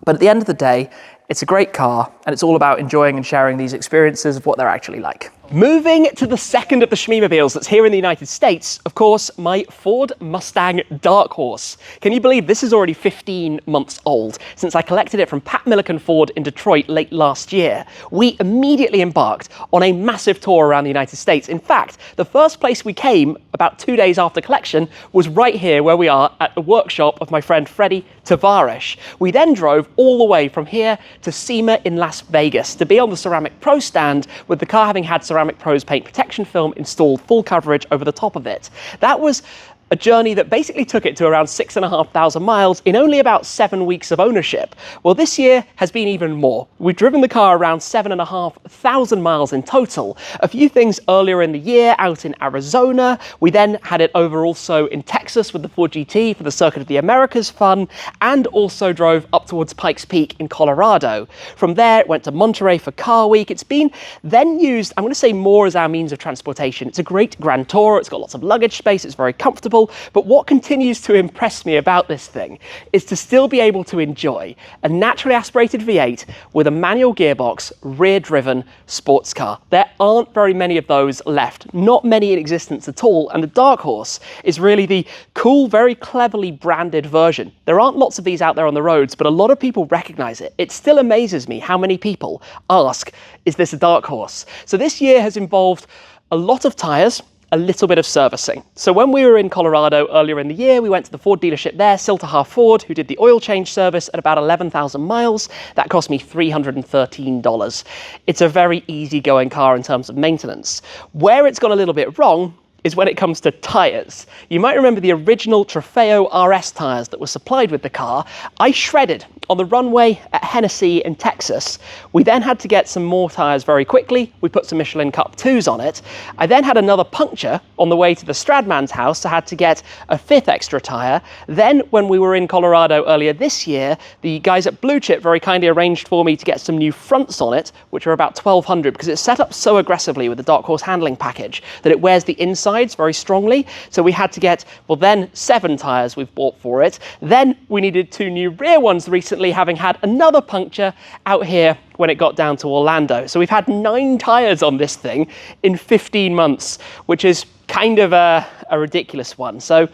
But at the end of the day, it's a great car, and it's all about enjoying and sharing these experiences of what they're actually like. Moving to the second of the Shmeemobiles that's here in the United States, of course, my Ford Mustang Dark Horse. Can you believe this is already 15 months old since I collected it from Pat Milliken Ford in Detroit late last year? We immediately embarked on a massive tour around the United States. In fact, the first place we came about 2 days after collection was right here where we are at the workshop of my friend Freddie Tavares. We then drove all the way from here to SEMA in Las Vegas to be on the Ceramic Pro stand, with the car having had Ceramic Pro's paint protection film installed full coverage over the top of it. That was a journey that basically took it to around 6,500 miles in only about 7 weeks of ownership. Well, this year has been even more. We've driven the car around 7,500 miles in total. A few things earlier in the year out in Arizona. We then had it over also in Texas with the Ford GT for the Circuit of the Americas fun, and also drove up towards Pikes Peak in Colorado. From there, it went to Monterey for Car Week. It's been then used, I'm going to say, more as our means of transportation. It's a great grand tour. It's got lots of luggage space. It's very comfortable. But what continues to impress me about this thing is to still be able to enjoy a naturally aspirated V8 with a manual gearbox, rear-driven sports car. There aren't very many of those left, not many in existence at all, and the Dark Horse is really the cool, very cleverly branded version. There aren't lots of these out there on the roads, but a lot of people recognize it. It still amazes me how many people ask, is this a Dark Horse? So this year has involved a lot of tires, a little bit of servicing. So when we were in Colorado earlier in the year, we went to the Ford dealership there, Siltaha Ford, who did the oil change service at about 11,000 miles. That cost me $313. It's a very easygoing car in terms of maintenance. Where it's gone a little bit wrong is when it comes to tyres. You might remember the original Trofeo RS tyres that were supplied with the car. I shredded on the runway at Hennessy in Texas. We then had to get some more tyres very quickly. We put some Michelin Cup 2s on it. I then had another puncture on the way to the Stradman's house, so I had to get a 5th extra tyre. Then when we were in Colorado earlier this year, the guys at Blue Chip very kindly arranged for me to get some new fronts on it, which are about $1,200, because it's set up so aggressively with the Dark Horse handling package that it wears the inside very strongly. So we had to get, well, then 7 tyres we've bought for it. Then we needed 2 new rear ones recently, having had another puncture out here when it got down to Orlando. So we've had 9 tyres on this thing in 15 months, which is kind of a ridiculous one. So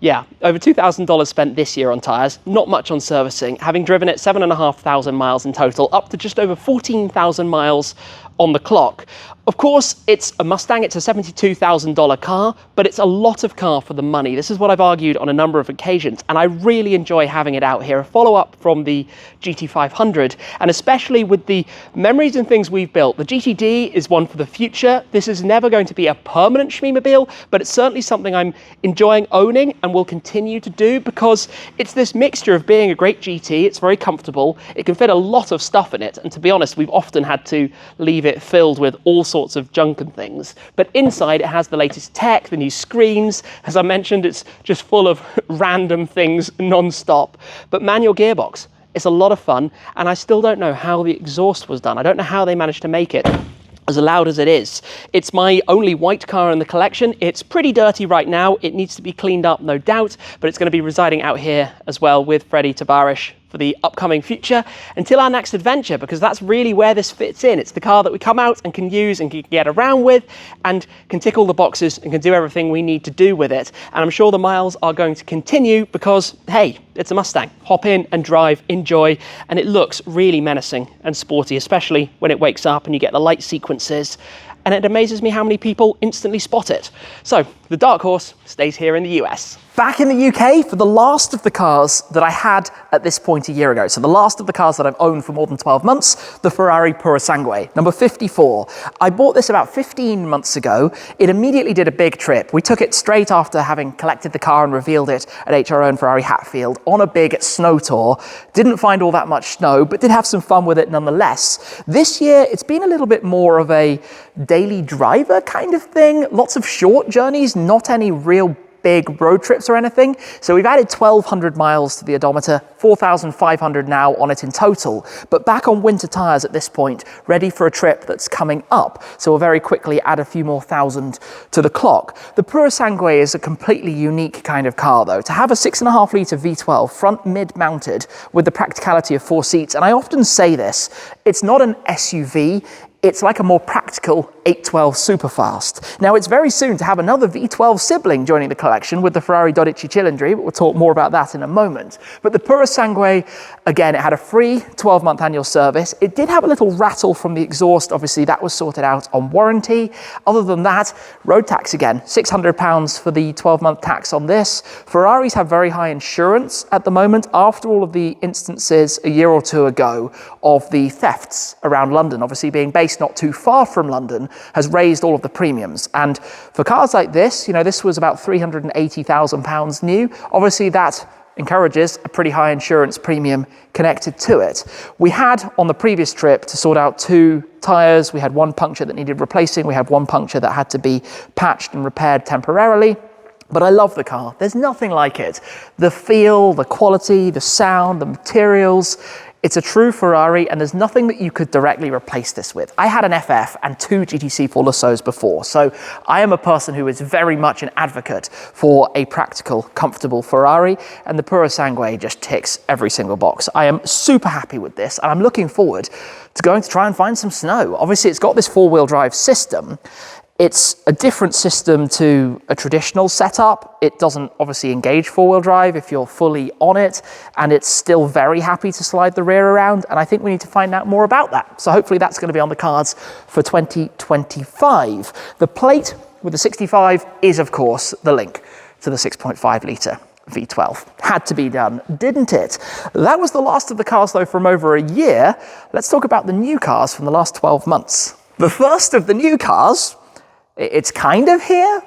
yeah, over $2,000 spent this year on tyres, not much on servicing, having driven it 7,500 miles in total, up to just over 14,000 miles on the clock. Of course, it's a Mustang, it's a $72,000 car, but it's a lot of car for the money. This is what I've argued on a number of occasions, and I really enjoy having it out here. A follow-up from the GT500, and especially with the memories and things we've built. The GTD is one for the future. This is never going to be a permanent Shmeemobile, but it's certainly something I'm enjoying owning and will continue to do, because it's this mixture of being a great GT, it's very comfortable, it can fit a lot of stuff in it, and to be honest, we've often had to leave it filled with all sorts of junk and things. But inside it has the latest tech, the new screens. As I mentioned, it's just full of random things non-stop. But manual gearbox, it's a lot of fun, and I still don't know how the exhaust was done. I don't know how they managed to make it as loud as it is. It's my only white car in the collection. It's pretty dirty right now. It needs to be cleaned up, no doubt, but it's going to be residing out here as well with Freddie Tabarish for the upcoming future until our next adventure, because that's really where this fits in. It's the car that we come out and can use and can get around with and can tick all the boxes and can do everything we need to do with it. And I'm sure the miles are going to continue because, hey, it's a Mustang. Hop in and drive, enjoy, and it looks really menacing and sporty, especially when it wakes up and you get the light sequences. And it amazes me how many people instantly spot it. So the dark horse stays here in the US. Back in the UK for the last of the cars that I had at this point a year ago. So the last of the cars that I've owned for more than 12 months, the Ferrari Purosangue, number 54. I bought this about 15 months ago. It immediately did a big trip. We took it straight after having collected the car and revealed it at HRO and Ferrari Hatfield on a big snow tour. Didn't find all that much snow, but did have some fun with it nonetheless. This year, it's been a little bit more of a daily driver kind of thing. Lots of short journeys, not any real big road trips or anything. So we've added 1,200 miles to the odometer, 4,500 now on it in total, but back on winter tires at this point, ready for a trip that's coming up. So we'll very quickly add a few more thousand to the clock. The Purosangue is a completely unique kind of car though. To have a 6.5 litre V12 front mid mounted with the practicality of 4 seats, and I often say this, it's not an SUV, it's like a more practical 812 Superfast. Now, it's very soon to have another V12 sibling joining the collection with the Ferrari Dodici Cilindri, but we'll talk more about that in a moment. But the Purosangue, again, it had a free 12-month annual service. It did have a little rattle from the exhaust. Obviously, that was sorted out on warranty. Other than that, road tax again, £600 for the 12-month tax on this. Ferraris have very high insurance at the moment after all of the instances a year or two ago of the thefts around London, obviously being based not too far from London, has raised all of the premiums. And for cars like this, you know, this was about £380,000 new. Obviously that encourages a pretty high insurance premium connected to it. We had on the previous trip to sort out 2 tyres. We had one puncture that needed replacing. We had one puncture that had to be patched and repaired temporarily. But I love the car. There's nothing like it. The feel, the quality, the sound, the materials. It's a true Ferrari, and there's nothing that you could directly replace this with. I had an FF and 2 GTC Forlusos before, so I am a person who is very much an advocate for a practical, comfortable Ferrari, and the Purosangue just ticks every single box. I am super happy with this, and I'm looking forward to going to try and find some snow. Obviously, it's got this 4-wheel drive system. It's a different system to a traditional setup. It doesn't obviously engage 4-wheel drive if you're fully on it, and it's still very happy to slide the rear around, and I think we need to find out more about that. So hopefully that's going to be on the cards for 2025. The plate with the 65 is, of course, the link to the 6.5 litre V12. Had to be done, didn't it? That was the last of the cars, though, from over a year. Let's talk about the new cars from the last 12 months. The first of the new cars, it's kind of here.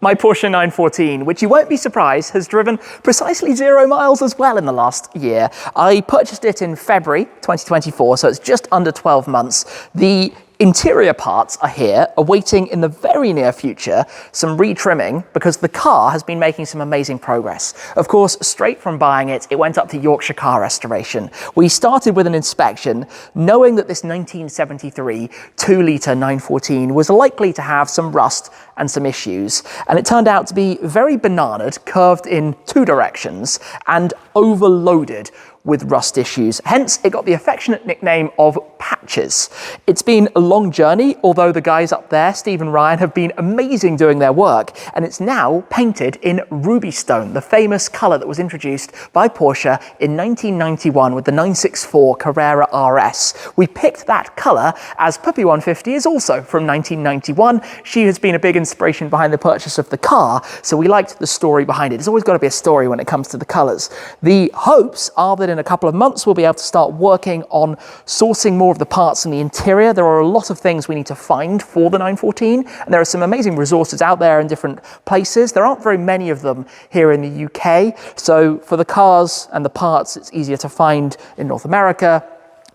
My Porsche 914, which you won't be surprised, has driven precisely 0 miles as well in the last year. I purchased it in February 2024, so it's just under 12 months. The interior parts are here, awaiting in the very near future some retrimming because the car has been making some amazing progress. Of course, straight from buying it, it went up to Yorkshire Car Restoration. We started with an inspection, knowing that this 1973 2-litre 914 was likely to have some rust and some issues. And it turned out to be very bananaed, curved in 2 directions, and overloaded with rust issues. Hence, it got the affectionate nickname of hatches. It's been a long journey, although the guys up there, Steve and Ryan, have been amazing doing their work, and it's now painted in ruby stone, the famous colour that was introduced by Porsche in 1991 with the 964 Carrera RS. We picked that colour as Shmoo150 is also from 1991. She has been a big inspiration behind the purchase of the car, so we liked the story behind it. There's always got to be a story when it comes to the colours. The hopes are that in a couple of months we'll be able to start working on sourcing more of the parts in the interior. There are a lot of things we need to find for the 914, and there are some amazing resources out there in different places. There aren't very many of them here in the UK, so for the cars and the parts it's easier to find in North America.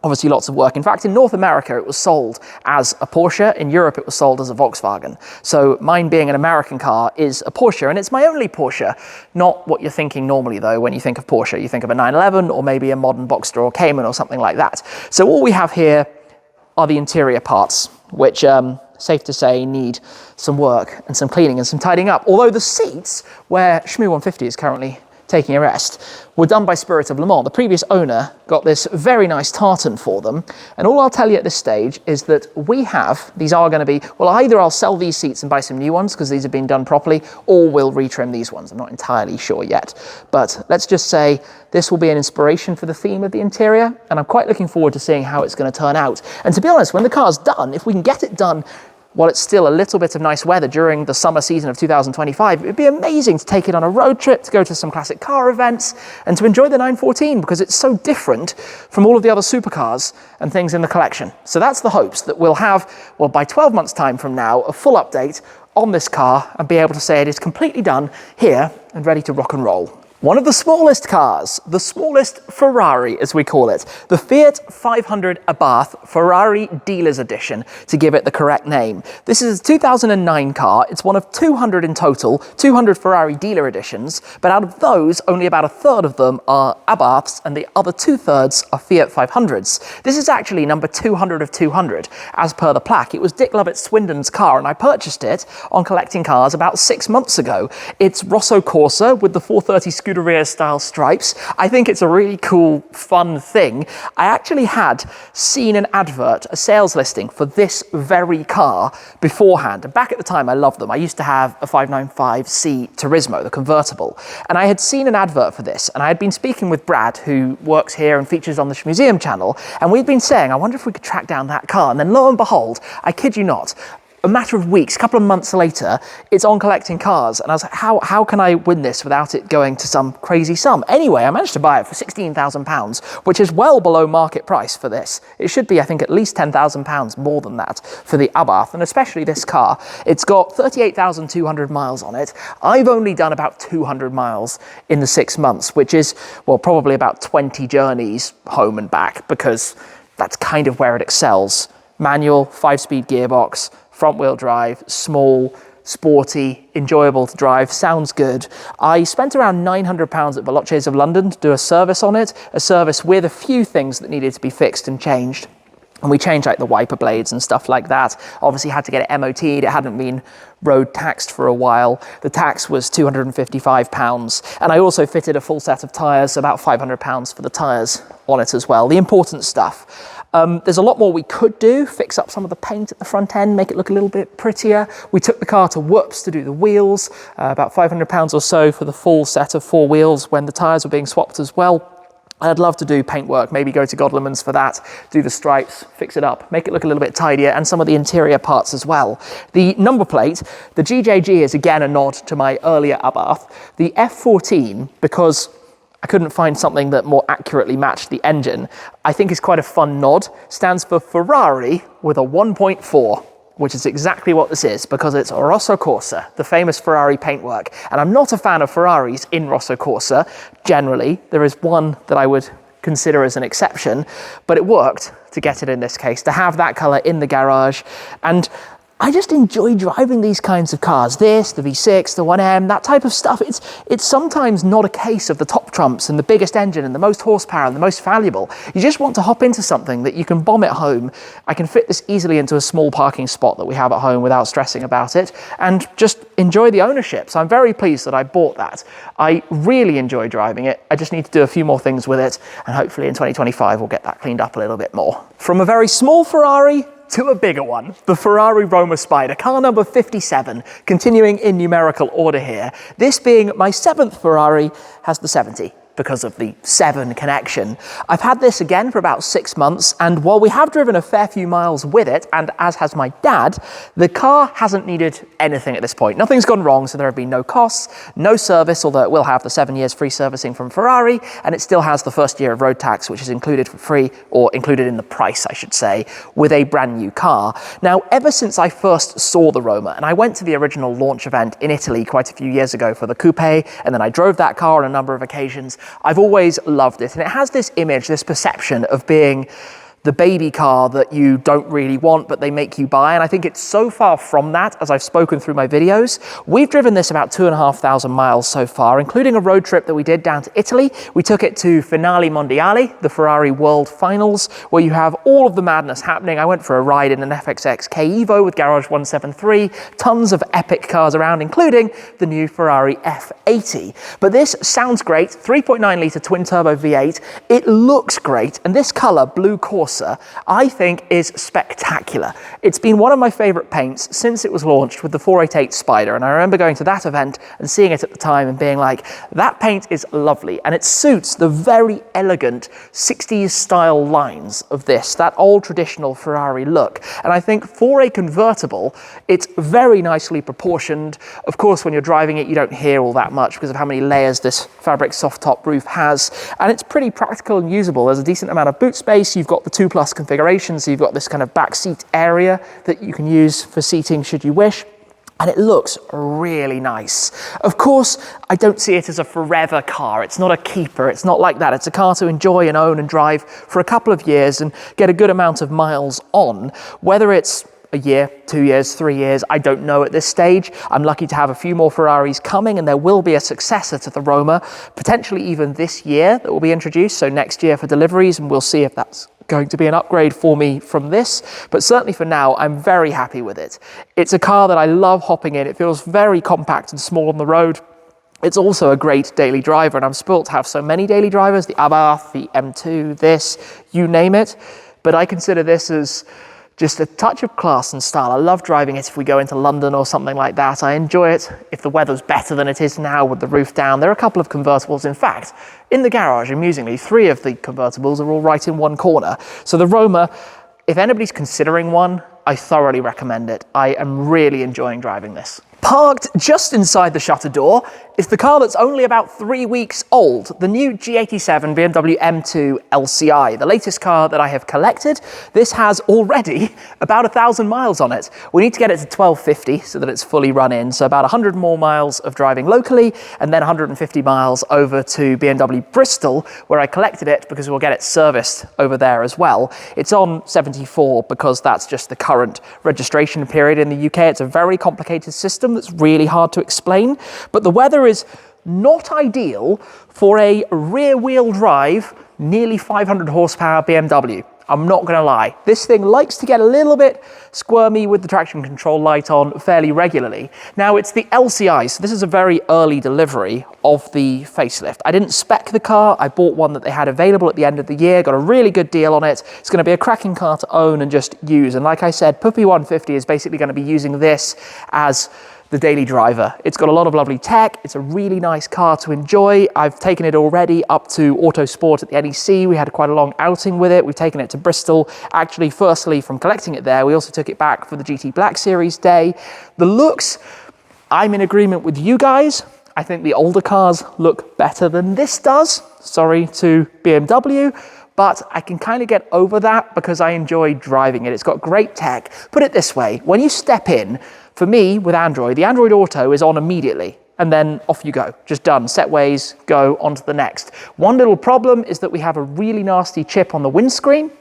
Obviously lots of work. In fact, in North America, it was sold as a Porsche. In Europe, it was sold as a Volkswagen. So mine being an American car is a Porsche, and it's my only Porsche. Not what you're thinking normally, though, when you think of Porsche. You think of a 911 or maybe a modern Boxster or Cayman or something like that. So all we have here are the interior parts, which, safe to say, need some work and some cleaning and some tidying up. Although the seats, where Shmoo150 is currently taking a rest, were done by Spirit of Le Mans. The previous owner got this very nice tartan for them, and all I'll tell you at this stage is that we have, these are going to be, well, either I'll sell these seats and buy some new ones because these have been done properly, or we'll retrim these ones. I'm not entirely sure yet, but let's just say this will be an inspiration for the theme of the interior, and I'm quite looking forward to seeing how it's going to turn out. And to be honest, when the car's done, if we can get it done while it's still a little bit of nice weather during the summer season of 2025, it'd be amazing to take it on a road trip, to go to some classic car events, and to enjoy the 914 because it's so different from all of the other supercars and things in the collection. So that's the hopes, that we'll have, well, by 12 months' time from now, a full update on this car and be able to say it is completely done here and ready to rock and roll. One of the smallest cars, the smallest Ferrari as we call it, the Fiat 500 Abarth Ferrari Dealer's Edition, to give it the correct name. This is a 2009 car. It's one of 200 in total, 200 Ferrari Dealer Editions, but out of those, only about a third of them are Abarths and the other 2/3 are Fiat 500s. This is actually number 200 of 200, as per the plaque. It was Dick Lovett Swindon's car, and I purchased it on Collecting Cars about 6 months ago. It's Rosso Corsa with the 430 Scuderia style stripes. I think it's a really cool, fun thing. I actually had seen an advert, a sales listing for this very car beforehand. And back at the time, I loved them. I used to have a 595C Turismo, the convertible. And I had seen an advert for this. And I had been speaking with Brad, who works here and features on the Shmuseum channel. And we'd been saying, I wonder if we could track down that car. And then lo and behold, I kid you not, a matter of weeks, a couple of months later, it's on Collecting Cars. And I was like, how can I win this without it going to some crazy sum? Anyway, I managed to buy it for £16,000, which is well below market price for this. It should be, I think, at least £10,000 more than that for the Abarth, and especially this car. It's got 38,200 miles on it. I've only done about 200 miles in the 6 months, which is, well, probably about 20 journeys home and back, because that's kind of where it excels. Manual, 5-speed gearbox, front-wheel drive, small, sporty, enjoyable to drive, sounds good. I spent around £900 at Veloces of London to do a service on it, a service with a few things that needed to be fixed and changed. And we changed like the wiper blades and stuff like that. Obviously had to get it MOT'd. It hadn't been road taxed for a while. The tax was £255. And I also fitted a full set of tyres, about £500 for the tyres on it as well. The important stuff. There's a lot more we could do, fix up some of the paint at the front end, make it look a little bit prettier. We took the car to Whoops to do the wheels, about £500 or so for the full set of 4 wheels when the tyres were being swapped as well. I'd love to do paint work, maybe go to Godleman's for that, do the stripes, fix it up, make it look a little bit tidier, and some of the interior parts as well. The number plate, the GJG, is again a nod to my earlier Abarth. The F14, because I couldn't find something that more accurately matched the engine, I think is quite a fun nod, stands for Ferrari with a 1.4. Which is exactly what this is, because it's Rosso Corsa, the famous Ferrari paintwork. And I'm not a fan of Ferraris in Rosso Corsa, generally. There is one that I would consider as an exception, but it worked to get it in this case, to have that colour in the garage. And I just enjoy driving these kinds of cars. This, the V6, the 1M, that type of stuff. It's sometimes not a case of the top trumps and the biggest engine and the most horsepower and the most valuable. You just want to hop into something that you can bomb at home. I can fit this easily into a small parking spot that we have at home without stressing about it and just enjoy the ownership. So I'm very pleased that I bought that. I really enjoy driving it. I just need to do a few more things with it, and hopefully in 2025 we'll get that cleaned up a little bit more. From a very small Ferrari to a bigger one, the Ferrari Roma Spider, car number 57, continuing in numerical order here. This being my 7th Ferrari, has the 70 because of the 7 connection. I've had this again for about 6 months, and while we have driven a fair few miles with it, and as has my dad, the car hasn't needed anything at this point. Nothing's gone wrong, so there have been no costs, no service, although it will have the 7 years free servicing from Ferrari, and it still has the first year of road tax, which is included for free, or included in the price, I should say, with a brand new car. Now, ever since I first saw the Roma, and I went to the original launch event in Italy quite a few years ago for the coupe, and then I drove that car on a number of occasions, I've always loved it, and it has this image, this perception of being the baby car that you don't really want, but they make you buy. And I think it's so far from that, as I've spoken through my videos. We've driven this about 2,500 miles so far, including a road trip that we did down to Italy. We took it to Finale Mondiali, the Ferrari World Finals, where you have all of the madness happening. I went for a ride in an FXX K Evo with Garage 173, tons of epic cars around, including the new Ferrari F80. But this sounds great, 3.9 litre twin turbo V8. It looks great, and this color, blue Corsa, I think is spectacular. It's been one of my favorite paints since it was launched with the 488 Spider, and I remember going to that event and seeing it at the time and being like, that paint is lovely, and it suits the very elegant 60s style lines of this, that old traditional Ferrari look. And I think for a convertible, it's very nicely proportioned. Of course, when you're driving it, you don't hear all that much because of how many layers this fabric soft top roof has, and it's pretty practical and usable. There's a decent amount of boot space. You've got the 2+ configuration, so you've got this kind of back seat area that you can use for seating should you wish. And it looks really nice. Of course, I don't see it as a forever car. It's not a keeper. It's not like that. It's a car to enjoy and own and drive for a couple of years and get a good amount of miles on. Whether it's a year, 2 years, 3 years, I don't know at this stage. I'm lucky to have a few more Ferraris coming, and there will be a successor to the Roma, potentially even this year, that will be introduced, so next year for deliveries, and we'll see if that's going to be an upgrade for me from this. But certainly for now, I'm very happy with it. It's a car that I love hopping in. It feels very compact and small on the road. It's also a great daily driver, and I'm spoilt to have so many daily drivers, the Abarth, the M2, this, you name it. But I consider this as just a touch of class and style. I love driving it if we go into London or something like that. I enjoy it if the weather's better than it is now with the roof down. There are a couple of convertibles. In fact, in the garage, amusingly, 3 of the convertibles are all right in one corner. So the Roma, if anybody's considering one, I thoroughly recommend it. I am really enjoying driving this. Parked just inside the shutter door is the car that's only about 3 weeks old, the new G87 BMW M2 LCI, the latest car that I have collected. This has already about 1,000 miles on it. We need to get it to 1250 so that it's fully run in, so about 100 more miles of driving locally, and then 150 miles over to BMW Bristol, where I collected it because we'll get it serviced over there as well. It's on 74 because that's just the current registration period in the UK. It's a very complicated system that's really hard to explain, but the weather is not ideal for a rear-wheel drive, nearly 500 horsepower BMW. I'm not going to lie. This thing likes to get a little bit squirmy with the traction control light on fairly regularly. Now, it's the LCI, so this is a very early delivery of the facelift. I didn't spec the car. I bought one that they had available at the end of the year, got a really good deal on it. It's going to be a cracking car to own and just use. And like I said, Puppy 150 is basically going to be using this as the daily driver. It's got a lot of lovely tech. It's a really nice car to enjoy. I've taken it already up to Autosport at the NEC. We had quite a long outing with it. We've taken it to Bristol. Actually, firstly, from collecting it there, we also took it back for the GT Black Series day. The looks, I'm in agreement with you guys. I think the older cars look better than this does. Sorry to BMW. But I can kind of get over that because I enjoy driving it. It's got great tech. Put it this way, when you step in, for me, with Android, the Android Auto is on immediately, and then off you go. Just done. Set ways, go on to the next. One little problem is that we have a really nasty chip on the windscreen,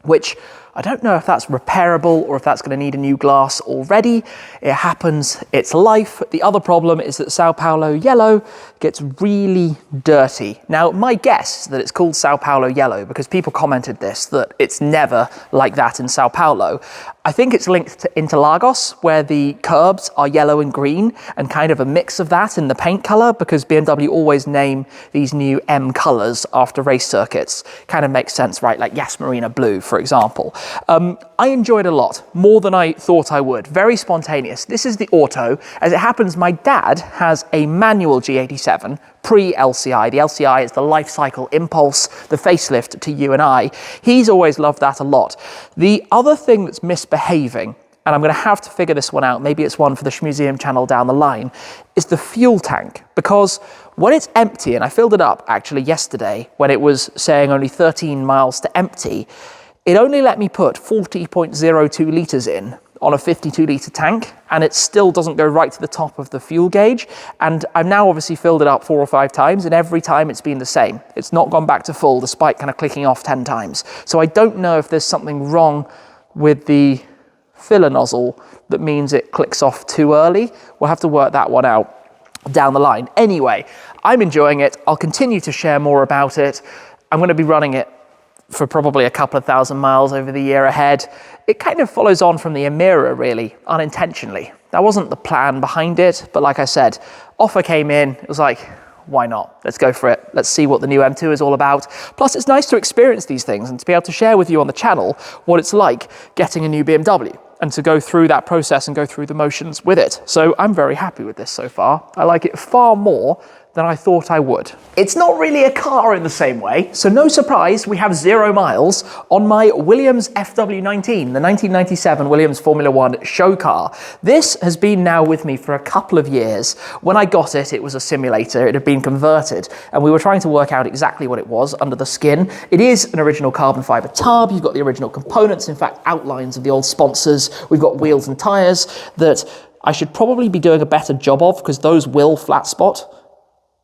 which I don't know if that's repairable or if that's going to need a new glass already. It happens, it's life. The other problem is that Sao Paulo yellow gets really dirty. Now, my guess is that it's called Sao Paulo yellow because people commented this, that it's never like that in Sao Paulo. I think it's linked to Interlagos, where the curbs are yellow and green, and kind of a mix of that in the paint color, because BMW always name these new M colors after race circuits. Kind of makes sense, right? Like Yas Marina Blue, for example. I enjoyed it a lot, more than I thought I would. Very spontaneous. This is the auto. As it happens, my dad has a manual G87, pre-LCI. The LCI is the life cycle impulse, the facelift to you and I. He's always loved that a lot. The other thing that's misbehaving, and I'm going to have to figure this one out, maybe it's one for the Shmuseum channel down the line, is the fuel tank. Because when it's empty, and I filled it up actually yesterday when it was saying only 13 miles to empty, it only let me put 40.02 litres in on a 52 litre tank, and it still doesn't go right to the top of the fuel gauge. And I've now obviously filled it up 4 or 5 times, and every time it's been the same. It's not gone back to full, despite kind of clicking off 10 times. So I don't know if there's something wrong with the filler nozzle that means it clicks off too early. We'll have to work that one out down the line. Anyway, I'm enjoying it. I'll continue to share more about it. I'm going to be running it for probably a couple of thousand miles over the year ahead. It kind of follows on from the Emira, really, unintentionally. That wasn't the plan behind it, but like I said, offer came in, it was like, why not? Let's go for it. Let's see what the new M2 is all about. Plus, it's nice to experience these things and to be able to share with you on the channel what it's like getting a new BMW and to go through that process and go through the motions with it. So I'm very happy with this so far. I like it far more than I thought I would. It's not really a car in the same way, so no surprise we have 0 miles on my Williams FW19, the 1997 Williams Formula One show car. This has been now with me for a couple of years. When I got it, it was a simulator, it had been converted, and we were trying to work out exactly what it was under the skin. It is an original carbon fiber tub, you've got the original components, in fact outlines of the old sponsors, we've got wheels and tyres that I should probably be doing a better job of, because those will flat spot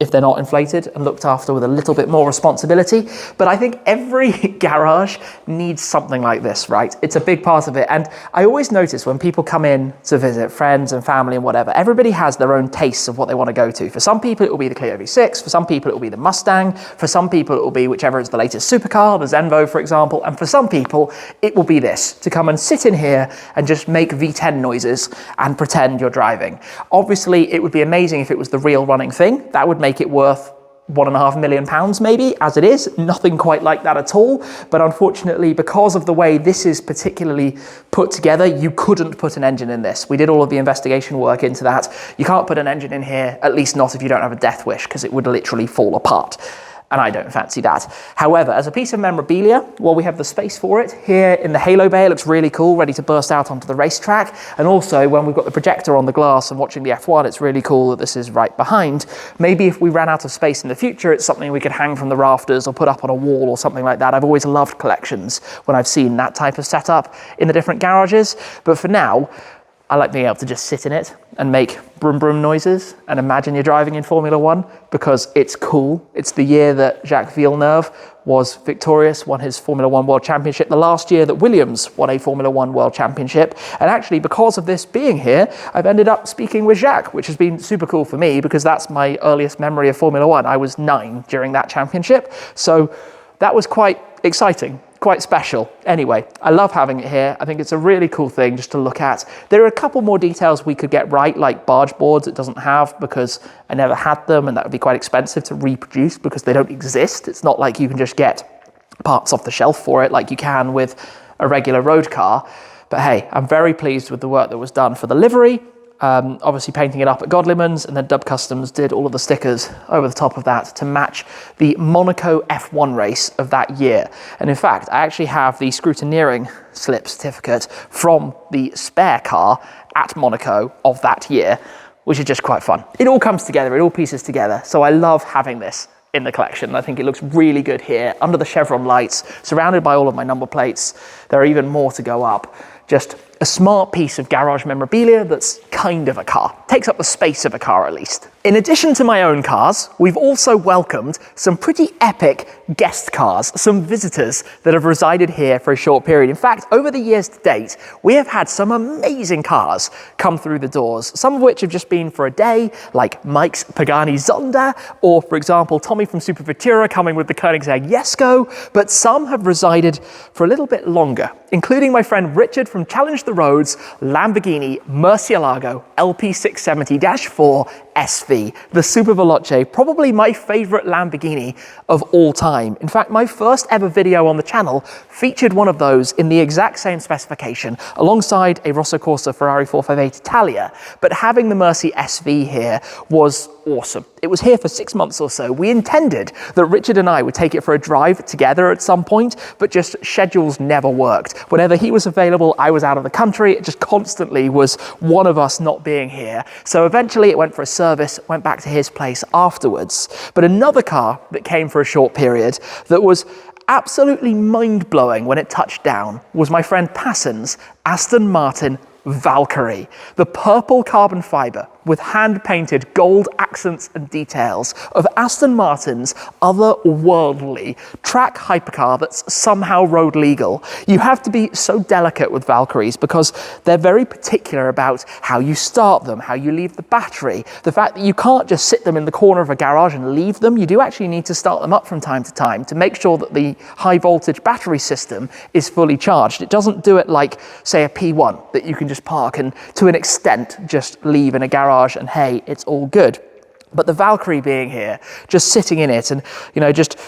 if they're not inflated and looked after with a little bit more responsibility. But I think every garage needs something like this, right? It's a big part of it. And I always notice when people come in to visit, friends and family and whatever, everybody has their own tastes of what they want to go to. For some people, it will be the Clio V6. For some people, it will be the Mustang. For some people, it will be whichever is the latest supercar, the Zenvo, for example. And for some people, it will be this, to come and sit in here and just make V10 noises and pretend you're driving. Obviously, it would be amazing if it was the real running thing. That would make it worth £1.5 million maybe. As it is, nothing quite like that at all. But unfortunately, because of the way this is particularly put together, you couldn't put an engine in this. We did all of the investigation work into that. You can't put an engine in here, at least not if you don't have a death wish, because it would literally fall apart. And I don't fancy that. However, as a piece of memorabilia, well, we have the space for it here in the halo bay. It looks really cool, ready to burst out onto the racetrack. And also, when we've got the projector on the glass and watching the F1, it's really cool that this is right behind. Maybe if we ran out of space in the future, it's something we could hang from the rafters or put up on a wall or something like that. I've always loved collections when I've seen that type of setup in the different garages. But for now, I like being able to just sit in it and make brum brum noises and imagine you're driving in Formula One, because it's cool. It's the year that Jacques Villeneuve was victorious, won his Formula One World Championship, the last year that Williams won a Formula One World Championship. And actually, because of this being here, I've ended up speaking with Jacques, which has been super cool for me, because that's my earliest memory of Formula One. I was 9 during that championship. So that was quite exciting. Quite special. Anyway, I love having it here. I think it's a really cool thing just to look at. There are a couple more details we could get right, like barge boards it doesn't have, because I never had them, and that would be quite expensive to reproduce because they don't exist. It's not like you can just get parts off the shelf for it like you can with a regular road car. But hey, I'm very pleased with the work that was done for the livery. Obviously painting it up at Godliman's, and then Dub Customs did all of the stickers over the top of that to match the Monaco F1 race of that year. And in fact, I actually have the scrutineering slip certificate from the spare car at Monaco of that year, which is just quite fun. It all comes together, it all pieces together. So I love having this in the collection. I think it looks really good here, under the chevron lights, surrounded by all of my number plates. There are even more to go up. Just a smart piece of garage memorabilia that's kind of a car. Takes up the space of a car at least. In addition to my own cars, we've also welcomed some pretty epic guest cars, some visitors that have resided here for a short period. In fact, over the years to date, we have had some amazing cars come through the doors, some of which have just been for a day, like Mike's Pagani Zonda, or for example, Tommy from Super Vettura coming with the Koenigsegg Jesko, but some have resided for a little bit longer, including my friend Richard from Challenge the Roads Lamborghini Murcielago LP670-4 SV, the Super Veloce, probably my favorite Lamborghini of all time. In fact, my first ever video on the channel featured one of those in the exact same specification, alongside a Rosso Corsa Ferrari 458 Italia. But having the Mercy SV here was awesome. It was here for 6 months or so. We intended that Richard and I would take it for a drive together at some point, but just schedules never worked. Whenever he was available, I was out of the country. It just constantly was one of us not being here. So eventually it went for a service, went back to his place afterwards. But another car that came for a short period that was absolutely mind-blowing when it touched down was my friend Passen's Aston Martin Valkyrie, the purple carbon fiber with hand-painted gold accents and details of Aston Martin's otherworldly track hypercar that's somehow road legal. You have to be so delicate with Valkyries because they're very particular about how you start them, how you leave the battery, the fact that you can't just sit them in the corner of a garage and leave them. You do actually need to start them up from time to make sure that the high voltage battery system is fully charged. It doesn't do it like, say, a P1 that you can just park and to an extent just leave in a garage and hey, it's all good. But the Valkyrie being here, just sitting in it and, you know, just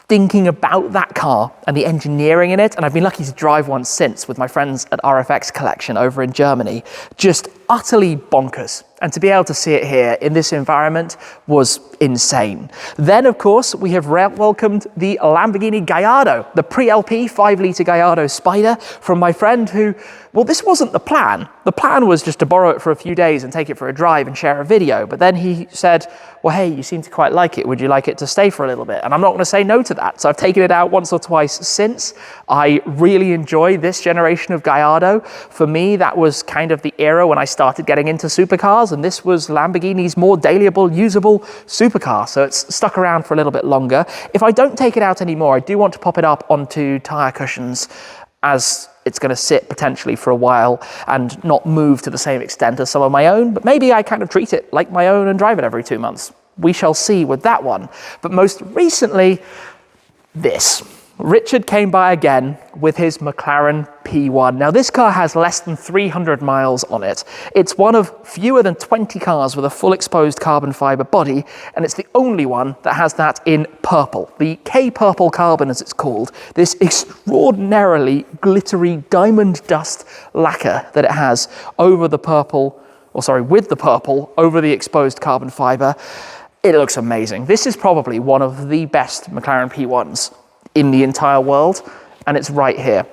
thinking about that car and the engineering in it, and I've been lucky to drive one since with my friends at RFX Collection over in Germany, just utterly bonkers. And to be able to see it here in this environment was insane. Then, of course, we have welcomed the Lamborghini Gallardo, the pre-LP 5-litre Gallardo Spider from my friend who, well, this wasn't the plan. The plan was just to borrow it for a few days and take it for a drive and share a video. But then he said, well, hey, you seem to quite like it. Would you like it to stay for a little bit? And I'm not going to say no to that. So I've taken it out once or twice since. I really enjoy this generation of Gallardo. For me, that was kind of the era when I started getting into supercars, and this was Lamborghini's more dailyable, usable supercar, so it's stuck around for a little bit longer. If I don't take it out anymore, I do want to pop it up onto tyre cushions, as it's going to sit potentially for a while and not move to the same extent as some of my own, but maybe I kind of treat it like my own and drive it every 2 months. We shall see with that one. But most recently, this. Richard came by again with his McLaren P1. Now this car has less than 300 miles on it. It's one of fewer than 20 cars with a full exposed carbon fiber body, and it's the only one that has that in purple, the K-purple carbon as it's called, this extraordinarily glittery diamond dust lacquer that it has over the purple, or sorry, with the purple over the exposed carbon fiber. It looks amazing. This is probably one of the best McLaren P1s in the entire world, and it's right here,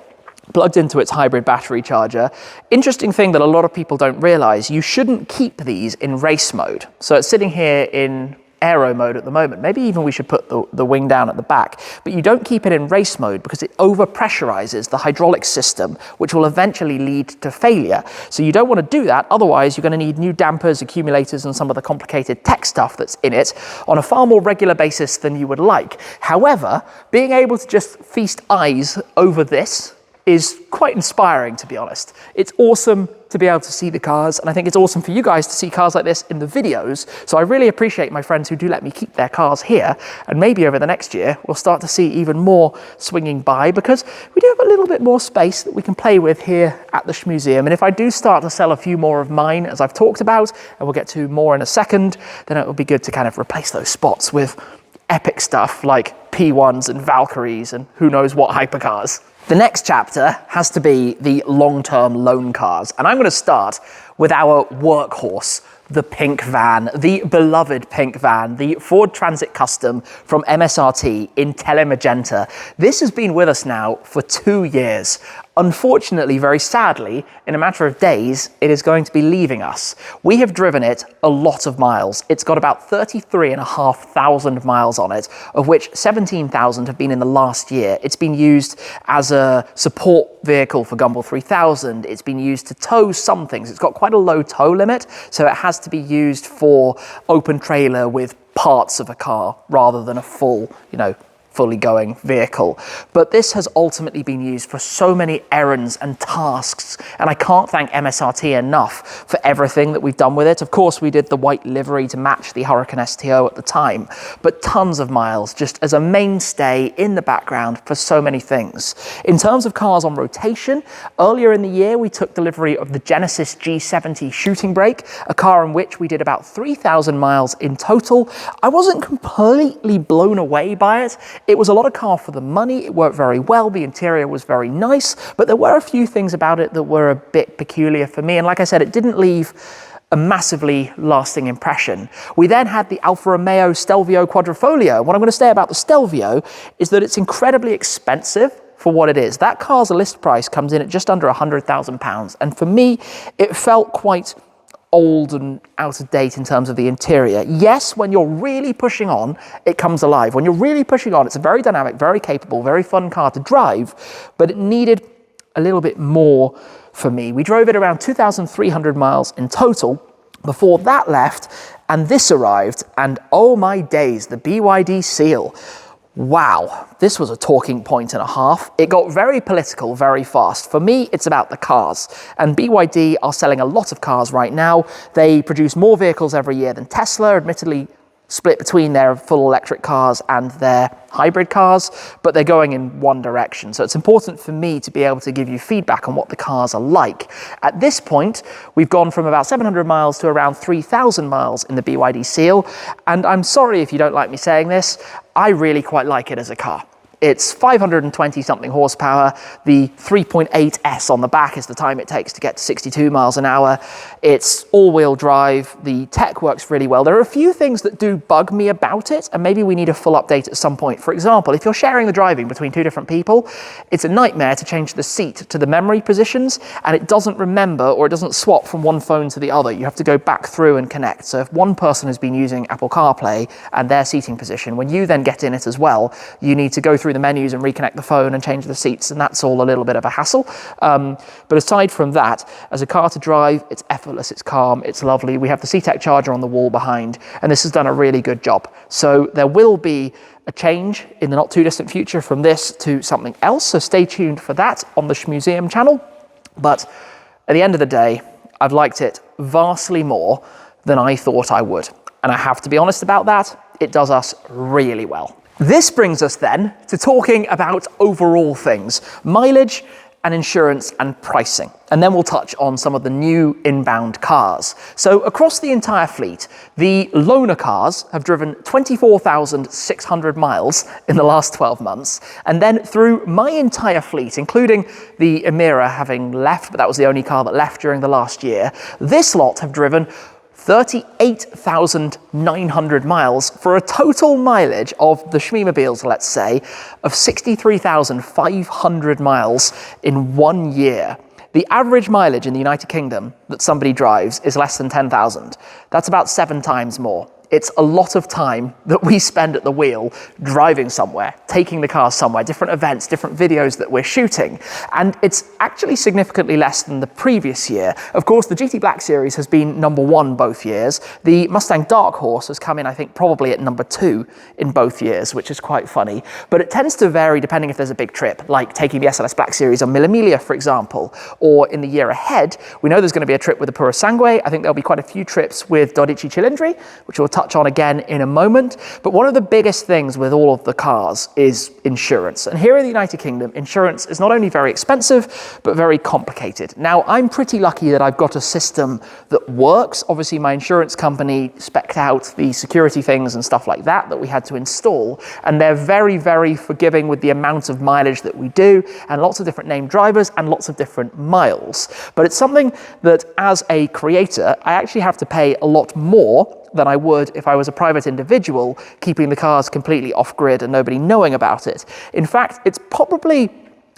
plugged into its hybrid battery charger. Interesting thing that a lot of people don't realize, you shouldn't keep these in race mode. So it's sitting here in aero mode at the moment. Maybe even we should put the wing down at the back, but you don't keep it in race mode because it over pressurizes the hydraulic system, which will eventually lead to failure. So you don't want to do that. Otherwise, you're going to need new dampers, accumulators, and some of the complicated tech stuff that's in it on a far more regular basis than you would like. However, being able to just feast eyes over this is quite inspiring, to be honest. It's awesome to be able to see the cars, and I think it's awesome for you guys to see cars like this in the videos. So I really appreciate my friends who do let me keep their cars here, and maybe over the next year we'll start to see even more swinging by, because we do have a little bit more space that we can play with here at the Shmuseum. And if I do start to sell a few more of mine, as I've talked about, and we'll get to more in a second, then it will be good to kind of replace those spots with epic stuff like P1s and Valkyries and who knows what hypercars. The next chapter has to be the long-term loan cars, and I'm going to start with our workhorse, the pink van, the beloved pink van, the Ford Transit Custom from MSRT in Telemagenta. This has been with us now for 2 years. Unfortunately, very sadly, in a matter of days, it is going to be leaving us. We have driven it a lot of miles. It's got about 33,500 miles on it, of which 17,000 have been in the last year. It's been used as a support vehicle for Gumball 3000. It's been used to tow some things. It's got quite a low tow limit, so it has to be used for open trailer with parts of a car rather than a full, fully going vehicle. But this has ultimately been used for so many errands and tasks, and I can't thank MSRT enough for everything that we've done with it. Of course, we did the white livery to match the Huracan STO at the time, but tons of miles just as a mainstay in the background for so many things. In terms of cars on rotation, earlier in the year we took delivery of the Genesis G70 shooting brake, a car in which we did about 3,000 miles in total. I wasn't completely blown away by it. It was a lot of car for the money, it worked very well, the interior was very nice, but there were a few things about it that were a bit peculiar for me, and like I said, it didn't leave a massively lasting impression. We then had the Alfa Romeo Stelvio Quadrifoglio. What I'm going to say about the Stelvio is that it's incredibly expensive for what it is. That car's list price comes in at just under £100,000, and for me, it felt quite old and out of date in terms of the interior. Yes, when you're really pushing on, it comes alive. When you're really pushing on, it's a very dynamic, very capable, very fun car to drive, but it needed a little bit more for me. We drove it around 2,300 miles in total before that left, and this arrived, and oh my days, the BYD seal. Wow, this was a talking point and a half. It got very political very fast. For me, it's about the cars. And BYD are selling a lot of cars right now. They produce more vehicles every year than Tesla, admittedly split between their full electric cars and their hybrid cars, but they're going in one direction. So it's important for me to be able to give you feedback on what the cars are like. At this point, we've gone from about 700 miles to around 3,000 miles in the BYD Seal. And I'm sorry if you don't like me saying this, I really quite like it as a car. It's 520 something horsepower. The 3.8S on the back is the time it takes to get to 62 miles an hour. It's all-wheel drive. The tech works really well. There are a few things that do bug me about it, and maybe we need a full update at some point. For example, if you're sharing the driving between two different people, it's a nightmare to change the seat to the memory positions, and it doesn't remember or it doesn't swap from one phone to the other. You have to go back through and connect. So if one person has been using Apple CarPlay and their seating position, when you then get in it as well, you need to go through the menus and reconnect the phone and change the seats, and that's all a little bit of a hassle. But aside from that, as a car to drive, it's effortless, it's calm, it's lovely. We have the CTEK charger on the wall behind, and this has done a really good job. So there will be a change in the not too distant future from this to something else, so stay tuned for that on the Shmuseum channel. But at the end of the day, I've liked it vastly more than I thought I would. And I have to be honest about that, it does us really well. This brings us then to talking about overall things, mileage and insurance and pricing. And then we'll touch on some of the new inbound cars. So across the entire fleet, the loaner cars have driven 24,600 miles in the last 12 months. And then through my entire fleet, including the Emira having left, but that was the only car that left during the last year, this lot have driven 38,900 miles for a total mileage of the Shmeemobiles, let's say, of 63,500 miles in 1 year. The average mileage in the United Kingdom that somebody drives is less than 10,000. That's about 7 times more. It's a lot of time that we spend at the wheel driving somewhere, taking the car somewhere, different events, different videos that we're shooting. And it's actually significantly less than the previous year. Of course, the GT Black Series has been #1 both years. The Mustang Dark Horse has come in, I think, probably at #2 in both years, which is quite funny. But it tends to vary depending if there's a big trip, like taking the SLS Black Series on Mille Miglia, for example. Or in the year ahead, we know there's going to be a trip with the Purosangue. I think there'll be quite a few trips with Dodici Cilindri, which we'll touch on again in a moment. But one of the biggest things with all of the cars is insurance. And here in the United Kingdom, insurance is not only very expensive, but very complicated. Now, I'm pretty lucky that I've got a system that works. Obviously, my insurance company spec'd out the security things and stuff like that we had to install. And they're very, very forgiving with the amount of mileage that we do, and lots of different named drivers and lots of different miles. But it's something that, as a creator, I actually have to pay a lot more than I would if I was a private individual, keeping the cars completely off-grid and nobody knowing about it. In fact, it's probably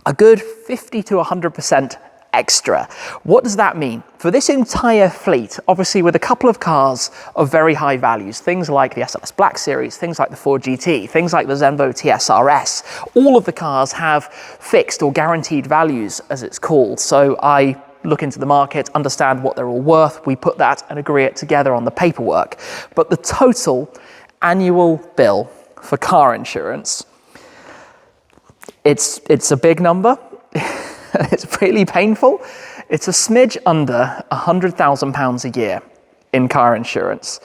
a good 50 to 100% extra. What does that mean? For this entire fleet, obviously with a couple of cars of very high values, things like the SLS Black Series, things like the Ford GT, things like the Zenvo TSR-S, all of the cars have fixed or guaranteed values, as it's called. So I look into the market, understand what they're all worth, we put that and agree it together on the paperwork. But the total annual bill for car insurance, it's a big number. It's really painful. It's a smidge under £100,000 a year in car insurance.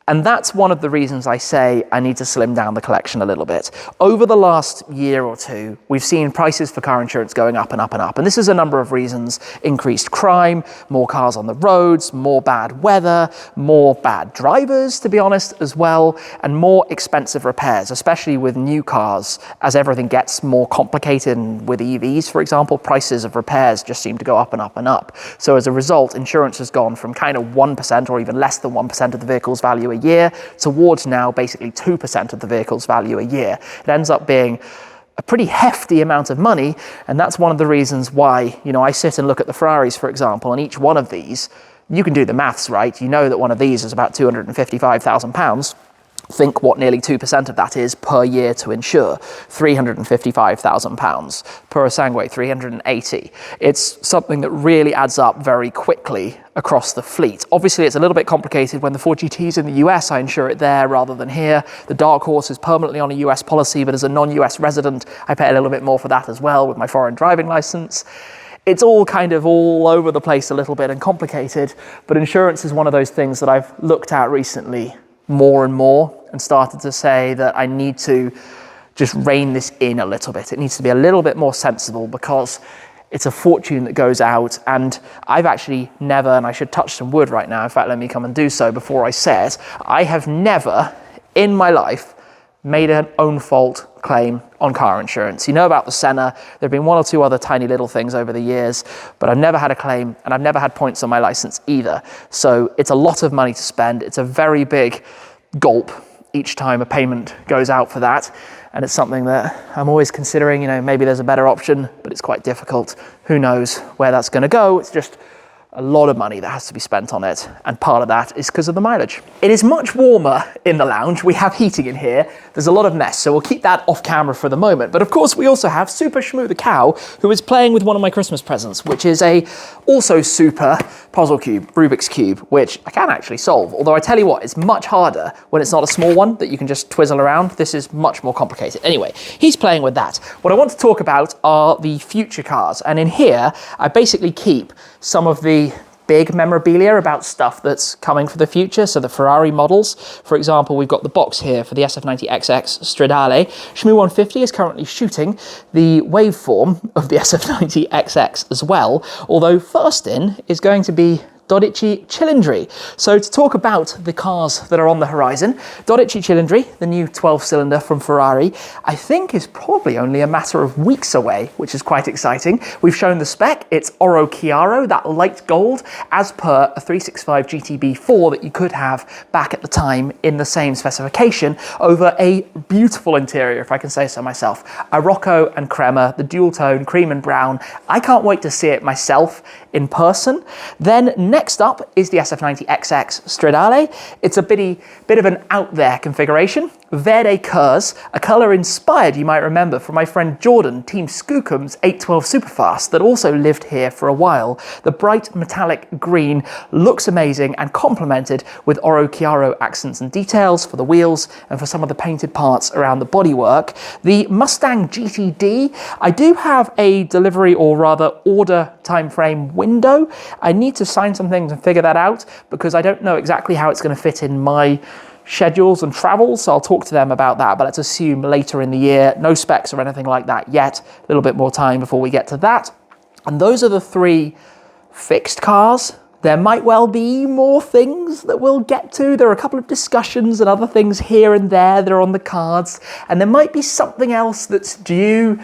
And that's one of the reasons I say I need to slim down the collection a little bit. Over the last year or two, we've seen prices for car insurance going up and up and up. And this is a number of reasons: increased crime, more cars on the roads, more bad weather, more bad drivers, to be honest, as well, and more expensive repairs, especially with new cars. As everything gets more complicated, and with EVs, for example, prices of repairs just seem to go up and up and up. So as a result, insurance has gone from kind of 1% or even less than 1% of the vehicle's value a year towards now basically 2% of the vehicle's value a year. It ends up being a pretty hefty amount of money, and that's one of the reasons why, you know, I sit and look at the Ferraris, for example, and each one of these, you can do the maths, right? You know that one of these is about £255,000. Think what nearly 2% of that is per year to insure. £355,000. Purosangue, 380. It's something that really adds up very quickly across the fleet. Obviously, it's a little bit complicated when the Ford GT's in the US, I insure it there rather than here. The Dark Horse is permanently on a US policy, but as a non-US resident, I pay a little bit more for that as well with my foreign driving license. It's all kind of all over the place a little bit and complicated, but insurance is one of those things that I've looked at recently more and more and started to say that I need to just rein this in a little bit. It needs to be a little bit more sensible because it's a fortune that goes out, and I've actually never, and I should touch some wood right now, in fact let me come and do so before I say it, I have never in my life made an own fault claim on car insurance. You know about the Senna, there have been one or two other tiny little things over the years, but I've never had a claim and I've never had points on my license either. So it's a lot of money to spend. It's a very big gulp each time a payment goes out for that. And it's something that I'm always considering, you know, maybe there's a better option, but it's quite difficult. Who knows where that's gonna go? It's just a lot of money that has to be spent on it, and part of that is because of the mileage. It is much warmer in the lounge. We have heating in here. There's a lot of mess, so we'll keep that off camera for the moment. But of course, we also have Super Shmoo the Cow, who is playing with one of my Christmas presents, which is a also super puzzle cube, Rubik's Cube, which I can actually solve. Although I tell you what, it's much harder when it's not a small one that you can just twizzle around. This is much more complicated. Anyway, he's playing with that. What I want to talk about are the future cars. And in here, I basically keep some of the big memorabilia about stuff that's coming for the future. So the Ferrari models, for example, we've got the box here for the SF90XX Stradale. Shmoo150 is currently shooting the waveform of the SF90XX as well, although first in is going to be Dodici Cilindri. So to talk about the cars that are on the horizon, Dodici Cilindri, the new 12-cylinder from Ferrari, I think is probably only a matter of weeks away, which is quite exciting. We've shown the spec. It's Oro Chiaro, that light gold, as per a 365 GTB4 that you could have back at the time in the same specification, over a beautiful interior, if I can say so myself. A Rocco and Crema, the dual tone, cream and brown. I can't wait to see it myself in person. Then next up is the SF90XX Stradale. It's a bit of an out there configuration. Verde Curse, a colour inspired, you might remember, from my friend Jordan, Team Skookum's 812 Superfast that also lived here for a while. The bright metallic green looks amazing and complemented with Oro Chiaro accents and details for the wheels and for some of the painted parts around the bodywork. The Mustang GTD, I do have a delivery or rather order timeframe window. I need to sign some things and figure that out because I don't know exactly how it's going to fit in my schedules and travels, so I'll talk to them about that, but let's assume later in the year. No specs or anything like that yet. A little bit more time before we get to that. And those are the three fixed cars. There might well be more things that we'll get to. There are a couple of discussions and other things here and there that are on the cards, and there might be something else that's due,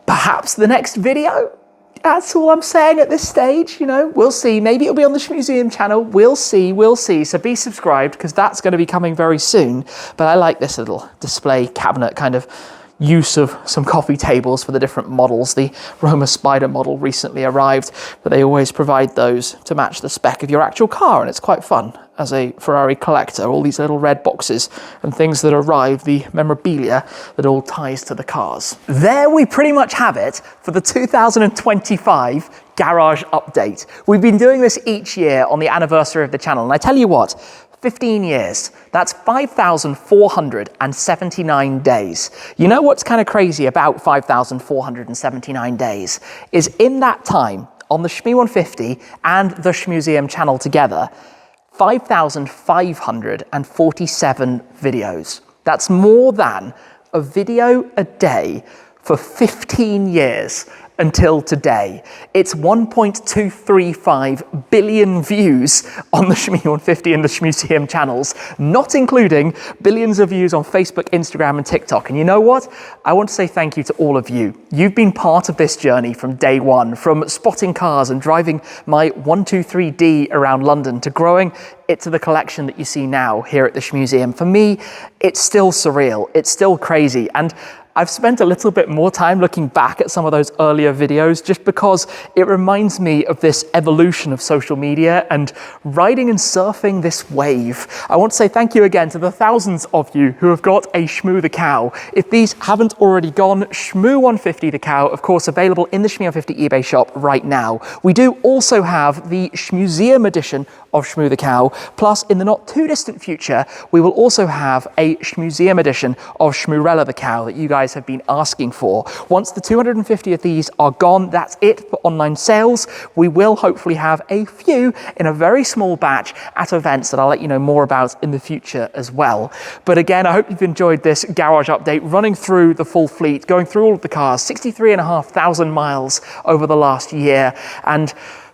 perhaps the next video. That's all I'm saying at this stage, you know, we'll see. Maybe it'll be on the Shmuseum channel. We'll see. So be subscribed because that's going to be coming very soon. But I like this little display cabinet kind of use of some coffee tables for the different models. The Roma Spider model recently arrived, but they always provide those to match the spec of your actual car, and it's quite fun as a Ferrari collector. All these little red boxes and things that arrive, the memorabilia that all ties to the cars. There we pretty much have it for the 2025 garage update. We've been doing this each year on the anniversary of the channel, and I tell you what, 15 years, that's 5,479 days. You know what's kind of crazy about 5,479 days is in that time on the Shmoo150 and the Shmuseum channel together, 5,547 videos. That's more than a video a day for 15 years until today. It's 1.235 billion views on the Shmoo150 and the Shmuseum channels, not including billions of views on Facebook, Instagram, and TikTok. And you know what? I want to say thank you to all of you. You've been part of this journey from day one, from spotting cars and driving my 123D around London to growing it to the collection that you see now here at the Shmuseum. For me, it's still surreal. It's still crazy. And I've spent a little bit more time looking back at some of those earlier videos just because it reminds me of this evolution of social media and riding and surfing this wave. I want to say thank you again to the thousands of you who have got a Shmoo the Cow. If these haven't already gone, Shmoo150 the Cow, of course, available in the Shmoo150 eBay shop right now. We do also have the Shmuseum edition of Shmoo the Cow, plus in the not too distant future, we will also have a Shmuseum edition of Shmoorella the Cow that you guys have been asking for. Once the 250 of these are gone, that's it for online sales. We will hopefully have a few in a very small batch at events that I'll let you know more about in the future as well. But again, I hope you've enjoyed this garage update, running through the full fleet, going through all of the cars, 63,500 miles over the last year, and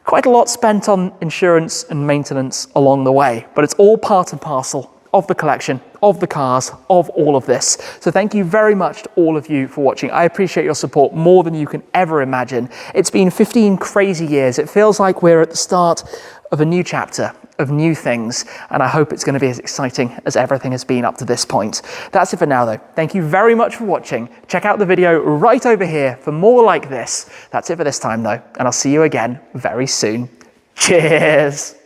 quite a lot spent on insurance and maintenance along the way, but it's all part and parcel of the collection, of the cars, of all of this. So thank you very much to all of you for watching. I appreciate your support more than you can ever imagine. It's been 15 crazy years. It feels like we're at the start of a new chapter, of new things, and I hope it's going to be as exciting as everything has been up to this point. That's it for now though. Thank you very much for watching. Check out the video right over here for more like this. That's it for this time though, and I'll see you again very soon. Cheers!